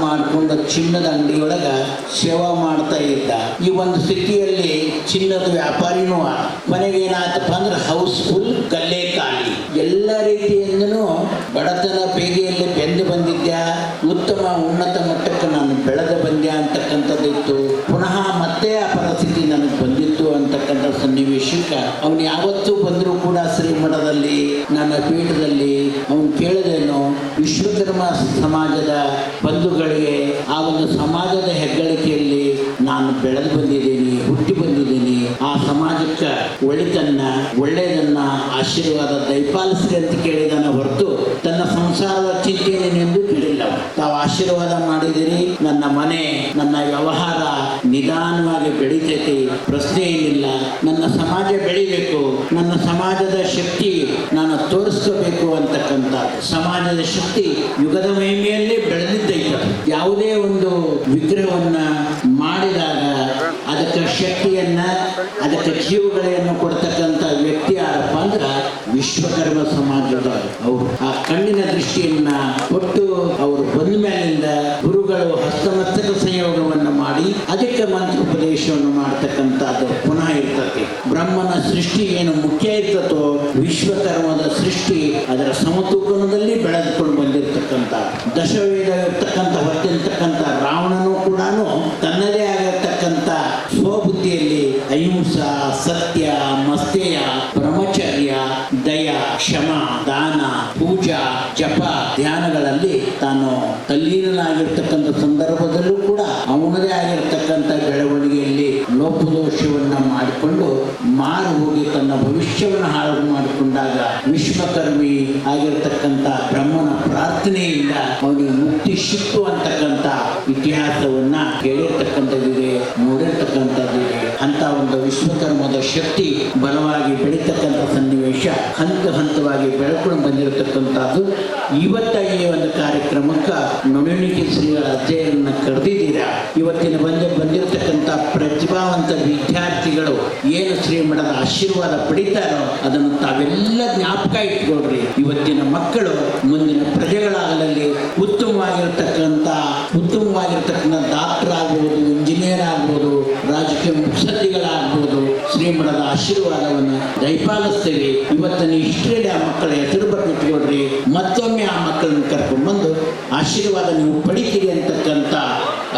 I: ಮಾಡ್ಕೊಂಡು ಚಿನ್ನದ ಅಂಗಡಿಯೊಳಗೆ ಸೇವಾ ಮಾಡ್ತಾ ಇದ್ದ. ಈ ಒಂದು ಸ್ಥಿತಿಯಲ್ಲಿ ಚಿನ್ನದ ವ್ಯಾಪಾರಿನೂ ಮನೆಗೆ ಏನಾಯ್ತಪ್ಪ ಅಂದ್ರೆ ಹೌಸ್ಫುಲ್, ಗಲ್ಲೆ ಖಾಲಿ, ಎಲ್ಲ ರೀತಿಯಿಂದನೂ ಬಡತನ ಬೇಗೆಯಲ್ಲಿ ಬೆಂದು ಬಂದಿದ್ದೆ. ಉತ್ತಮ ಉನ್ನತ ಮಟ್ಟಕ್ಕೆ ನಾನು ಬೆಳೆದು ಬಂದೆ ಅಂತಕ್ಕಂಥದ್ದಿತ್ತು. ಪುನಃ ಮತ್ತೆ ಆ ಪರಿಸ್ಥಿತಿ ನನಗೆ ಬಂದಿತ್ತು ಅಂತಕ್ಕಂಥ ಸನ್ನಿವೇಶಕ್ಕೆ ಅವನು ಯಾವತ್ತೂ ಬಂದರೂ ಕೂಡ ಶ್ರೀಮಠದಲ್ಲಿ, ನನ್ನ ಪೀಠದಲ್ಲಿ ಅವನು ಕೇಳಿದೇನು, ವಿಶ್ವಕರ್ಮ ಸಮಾಜದ ಬಂಧುಗಳಿಗೆ ಆ ಒಂದು ಸಮಾಜದ ಹೆಗ್ಗಳಿಕೆಯಲ್ಲಿ ನಾನು ಬೆಳೆದು ಬಂದಿದ್ದೀನಿ, ಹುಟ್ಟಿ ಬಂದಿದ್ದೀನಿ, ಆ ಸಮಾಜಕ್ಕೆ ಒಳ್ಳೆಯದನ್ನ ಆಶೀರ್ವಾದ ದಯಪಾಲಿಸ್ರಿ ಅಂತ ಕೇಳಿದಾನ ಹೊರತು ತನ್ನ ಸಂಸಾರದ ಚಿಂತೆಯನ್ನೆಂದು ಕೇಳಿಲ್ಲ. ತಾವು ಆಶೀರ್ವಾದ ಮಾಡಿದಿರಿ, ನನ್ನ ಮನೆ, ನನ್ನ ವ್ಯವಹಾರ ನಿಧಾನವಾಗಿ ಬೆಳೀತೈತಿ, ಪ್ರಶ್ನೆ ಏನಿಲ್ಲ. ನನ್ನ ಸಮಾಜ ಬೆಳಿಬೇಕು, ನನ್ನ ಸಮಾಜದ ಶಕ್ತಿ ನಾನು ತೋರಿಸ್ಕೋಬೇಕು ಅಂತಕ್ಕಂಥ ಸಮಾಜದ ಶಕ್ತಿ ಯುಗದ ಮಹಿಮೆಯಲ್ಲಿ ಬೆಳೆದಿದ್ದೈತೆ. ಯಾವುದೇ ಒಂದು ವಿಗ್ರಹವನ್ನ ಮಾಡಿದಾಗ ಅದಕ್ಕೆ ಶಕ್ತಿಯನ್ನ, ಅದಕ್ಕೆ ಜೀವಗಳನ್ನು ಕೊಡ್ತಕ್ಕಂಥ ವ್ಯಕ್ತಿ ಯಾರಪ್ಪ ಅಂದ್ರೆ ವಿಶ್ವಕರ್ಮ ಸಮಾಜದ ಅವರು. ಆ ಕಣ್ಣಿನ ದೃಷ್ಟಿಯನ್ನ ಕೊಟ್ಟು ಅವರು ಬಂದ ಮೇಲಿಂದ ಗುರುಗಳು ಹಸ್ತಮಸ್ತಕ ಸಂಯೋಗವನ್ನು ಮಾಡಿ ಅದಕ್ಕೆ ಮಂತ್ರೋಪದೇಶವನ್ನು ಮಾಡ್ತಕ್ಕಂಥದ್ದು ಪುನಃ ಇರ್ತದೆ. ಬ್ರಹ್ಮನ ಸೃಷ್ಟಿ ಏನು ಮುಖ್ಯ ಇರ್ತತೋ, ವಿಶ್ವಕರ್ಮದ ಸೃಷ್ಟಿ ಅದರ ಸಮತೂಕನದಲ್ಲಿ ಬೆಳೆದುಕೊಂಡು ಬಂದಿರತಕ್ಕಂಥ ದಶವೇದ ಇರ್ತಕ್ಕಂಥ ಹೊತ್ತಿರ್ತಕ್ಕಂಥ ರಾವಣನು ಕೂಡ ತನ್ನದೇ ಆಗಿರ್ತಕ್ಕಂಥ ಸ್ವಬುದ್ಧಿಯಲ್ಲಿ ಅಹಿಂಸಾ, ಸತ್ಯ, ಮಸ್ತೇಯ, ಬ್ರಹ್ಮಚರ್ಯ, ದಯ, ಕ್ಷಮ, ದಾನ, ಪೂಜಾ, ಜಪ, ಧ್ಯಾನಗಳಲ್ಲಿ ತಾನು ತಲ್ಲೀನನಾಗಿರ್ತಕ್ಕಂಥ ಸಂದರ್ಭದಲ್ಲೂ ಕೂಡ ಅವನದೇ ಆಗಿರ್ತಕ್ಕಂಥ ಬೆಳವಣಿಗೆಯಲ್ಲಿ ಲೋಪದೋಷವನ್ನ ಮಾಡಿಕೊಂಡು ಮಾರು ಹೋಗಿ ತನ್ನ ಭವಿಷ್ಯವನ್ನು ಹಾಳು ಮಾಡಿಕೊಂಡಾಗ ವಿಶ್ವಕರ್ಮಿ ಆಗಿರ್ತಕ್ಕಂಥ ಬ್ರಹ್ಮನ ಪ್ರಾರ್ಥನೆಯಿಂದ ಅವನಿಗೆ ಮುಕ್ತಿ ಸಿಕ್ತು ಅಂತಕ್ಕಂಥ ಇತಿಹಾಸವನ್ನ ಕೇಳಿರ್ತಕ್ಕಂಥದ್ದಿದೆ, ನೋಡಿರ್ತಕ್ಕಂಥದ್ದಿದೆ. ಅಂತ ಒಂದು ವಿಶ್ವಕರ್ಮದ ಶಕ್ತಿ ಬಲವಾಗಿ ಬೆಳೀತಕ್ಕಂಥ ಸನ್ನಿವೇಶ ಹಂತ ಹಂತವಾಗಿ ಬೆಳ್ಕೊಂಡು ಬಂದಿರತಕ್ಕಂಥದ್ದು. ಇವತ್ತ ಈ ಒಂದು ಕಾರ್ಯಕ್ರಮಕ್ಕೆ ನೊಮಿನಿಟಿ ಶ್ರೀಗಳ ಅಧ್ಯಯನ ಕರೆದಿದ್ದೀರಾ. ಇವತ್ತಿನ ಬಂದಿರತಕ್ಕಂಥ ಪ್ರತಿಭಾವಂತ ವಿದ್ಯಾರ್ಥಿಗಳು ಏನು ಶ್ರೀಮಠದ ಆಶೀರ್ವಾದ ಪಡಿತಾರೋ ಅದನ್ನು ತಾವೆಲ್ಲ ಜ್ಞಾಪಕ ಇಟ್ಕೊಳ್ರಿ. ಇವತ್ತಿನ ಮಕ್ಕಳು ಮುಂದಿನ ಪ್ರಜೆಗಳಾಗಲಿ ಉತ್ತಮವಾಗಿರ್ತಕ್ಕಂಥ ಡಾಕ್ಟರ್ ಆಗ್ಬೋದು, ಇಂಜಿನಿಯರ್ ಆಗ್ಬೋದು, ರಾಜಕೀಯ ಮುತ್ಸದ್ದಿಗಳಾಗ್ಬೋದು, ಶ್ರೀಮಠದ ಆಶೀರ್ವಾದವನ್ನು ದಯಪಾಲಿಸ್ತೇವೆ. ಇವತ್ತಿನ ಇಷ್ಟೇ ಆ ಮಕ್ಕಳ ಹೆಸರು ಬರ್ತಿಟ್ಕೊಳ್ರಿ. ಮತ್ತೊಮ್ಮೆ ಆ ಮಕ್ಕಳನ್ನು ಕರ್ಕೊಂಡ್ಬಂದು ಆಶೀರ್ವಾದ ನೀವು ಪಡಿತೀರಿ ಅಂತಕ್ಕಂಥ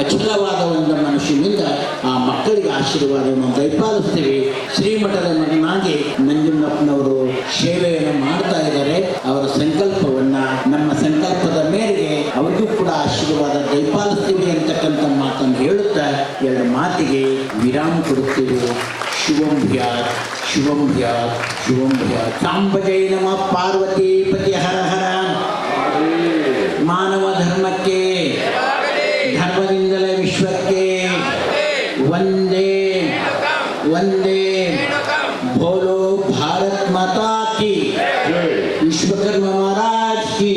I: ಅಚಲವಾದ ಒಂದು ಮನುಷ್ಯನಿಂದ ಆ ಮಕ್ಕಳಿಗೆ ಆಶೀರ್ವಾದವನ್ನು ದಯಪಾಲಿಸ್ತೇವೆ. ಶ್ರೀಮಠದ ಮಗನಾಗಿ ನಂಜುಂಡಪ್ಪನವರು ಸೇವೆಯನ್ನು ಮಾಡ್ತಾ ಇದ್ದಾರೆ. ಅವರ ಸಂಕಲ್ಪವನ್ನ ನಮ್ಮ ಸಂಕಲ್ಪದ ಮೇರೆಗೆ ಅವ್ರಿಗೂ ಕೂಡ ಆಶೀರ್ವಾದ ದಯಪಾಲಿಸ್ತೀವಿ ಅಂತಕ್ಕಂಥ ಮಾತನ್ನು ಹೇಳುತ್ತಾ ಎರಡು ಮಾತಿಗೆ ವಿರಾಮ ಕೊಡುತ್ತೇವೆ. ಶುಭಂ ಭ್ಯಾತ್, ಶುಭಂ ಭ್ಯಾತ್, ಶುಭಂ ಭ್ಯಾತ್. ಸಾಂಬಜೈ ನಮಃ ಪಾರ್ವತಿ ಪತಿ ಹರ ಹರ. ಮಾನವ ಧರ್ಮಕ್ಕೆ, ಧರ್ಮದಿಂದಲೇ ವಿಶ್ವಕ್ಕೆ. ವಂದೇ ವಂದೇ ಬೋಲೋ ಭಾರತ್ ಮಾತಾ ಕಿ, ವಿಶ್ವಕರ್ಮ ಮಹಾರಾಜ್ ಕಿ.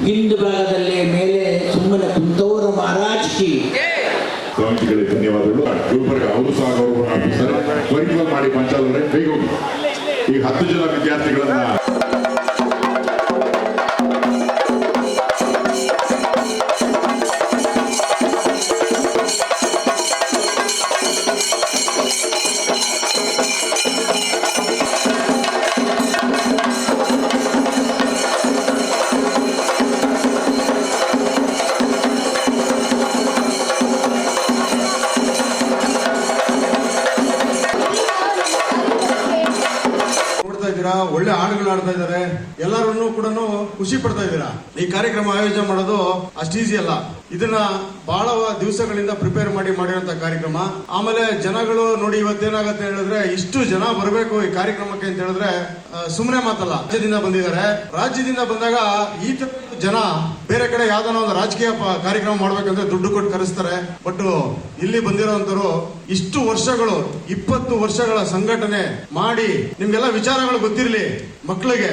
I: ಹಿಂದೂ ಭಾಗದಲ್ಲಿ ಮೇಲೆ ಸುಮ್ಮನೆ ಕುಂತವರ ಮಹಾರಾಜ್ ಕಿ.
A: ಸ್ವಾಮೀಜಿಗಳಿಗೆ ಧನ್ಯವಾದಗಳು. ಗುಲ್ಬರ್ಗ ಅವರು ಸಹ ಗೌರವವನ್ನು ಅರ್ಪಿಸ್ತಾರೆ. ತ್ವರಿತವಾಗಿ ಮಾಡಿ ಪಂಚಾಲನೆ ಬೇಗ ಹೋಗಿ. ಈ 10 ಜನ ವಿದ್ಯಾರ್ಥಿಗಳನ್ನ
E: ಒಳ್ಳೆ ಹಾಡುಗಳು ಆಡ್ತಾ ಇದ್ದಾರೆ. ಎಲ್ಲರನ್ನೂ ಕೂಡ ಖುಷಿ ಪಡ್ತಾ ಇದ್ದೀರಾ. ಈ ಕಾರ್ಯಕ್ರಮ ಆಯೋಜನೆ ಮಾಡೋದು ಅಷ್ಟು ಈಸಿ ಅಲ್ಲ. ಇದನ್ನ ಬಹಳ ದಿವಸಗಳಿಂದ ಪ್ರಿಪೇರ್ ಮಾಡಿರುವಂತ ಕಾರ್ಯಕ್ರಮ. ಆಮೇಲೆ ಜನಗಳು ನೋಡಿ ಇವತ್ತೇನಾಗತ್ತೆ ಹೇಳಿದ್ರೆ, ಇಷ್ಟು ಜನ ಬರಬೇಕು ಈ ಕಾರ್ಯಕ್ರಮಕ್ಕೆ ಅಂತ ಹೇಳಿದ್ರೆ ಸುಮ್ಮನೆ ಮಾತಲ್ಲ. ರಾಜ್ಯದಿಂದ ಬಂದಿದ್ದಾರೆ. ರಾಜ್ಯದಿಂದ ಬಂದಾಗ ಈ ಜನ ಬೇರೆ ಕಡೆ ಯಾವ್ದಾನ ಒಂದು ರಾಜಕೀಯ ಕಾರ್ಯಕ್ರಮ ಮಾಡ್ಬೇಕಂದ್ರೆ ದುಡ್ಡು ಕೊಟ್ಟು ಕರೆಸ್ತಾರೆ. ಬಟ್ ಇಲ್ಲಿ ಬಂದಿರೋಂಥವ್ರು ಇಷ್ಟು ವರ್ಷಗಳು 20 ವರ್ಷಗಳ ಸಂಘಟನೆ ಮಾಡಿ ನಿಮ್ಗೆಲ್ಲ ವಿಚಾರಗಳು ಗೊತ್ತಿರಲಿ ಮಕ್ಕಳಿಗೆ.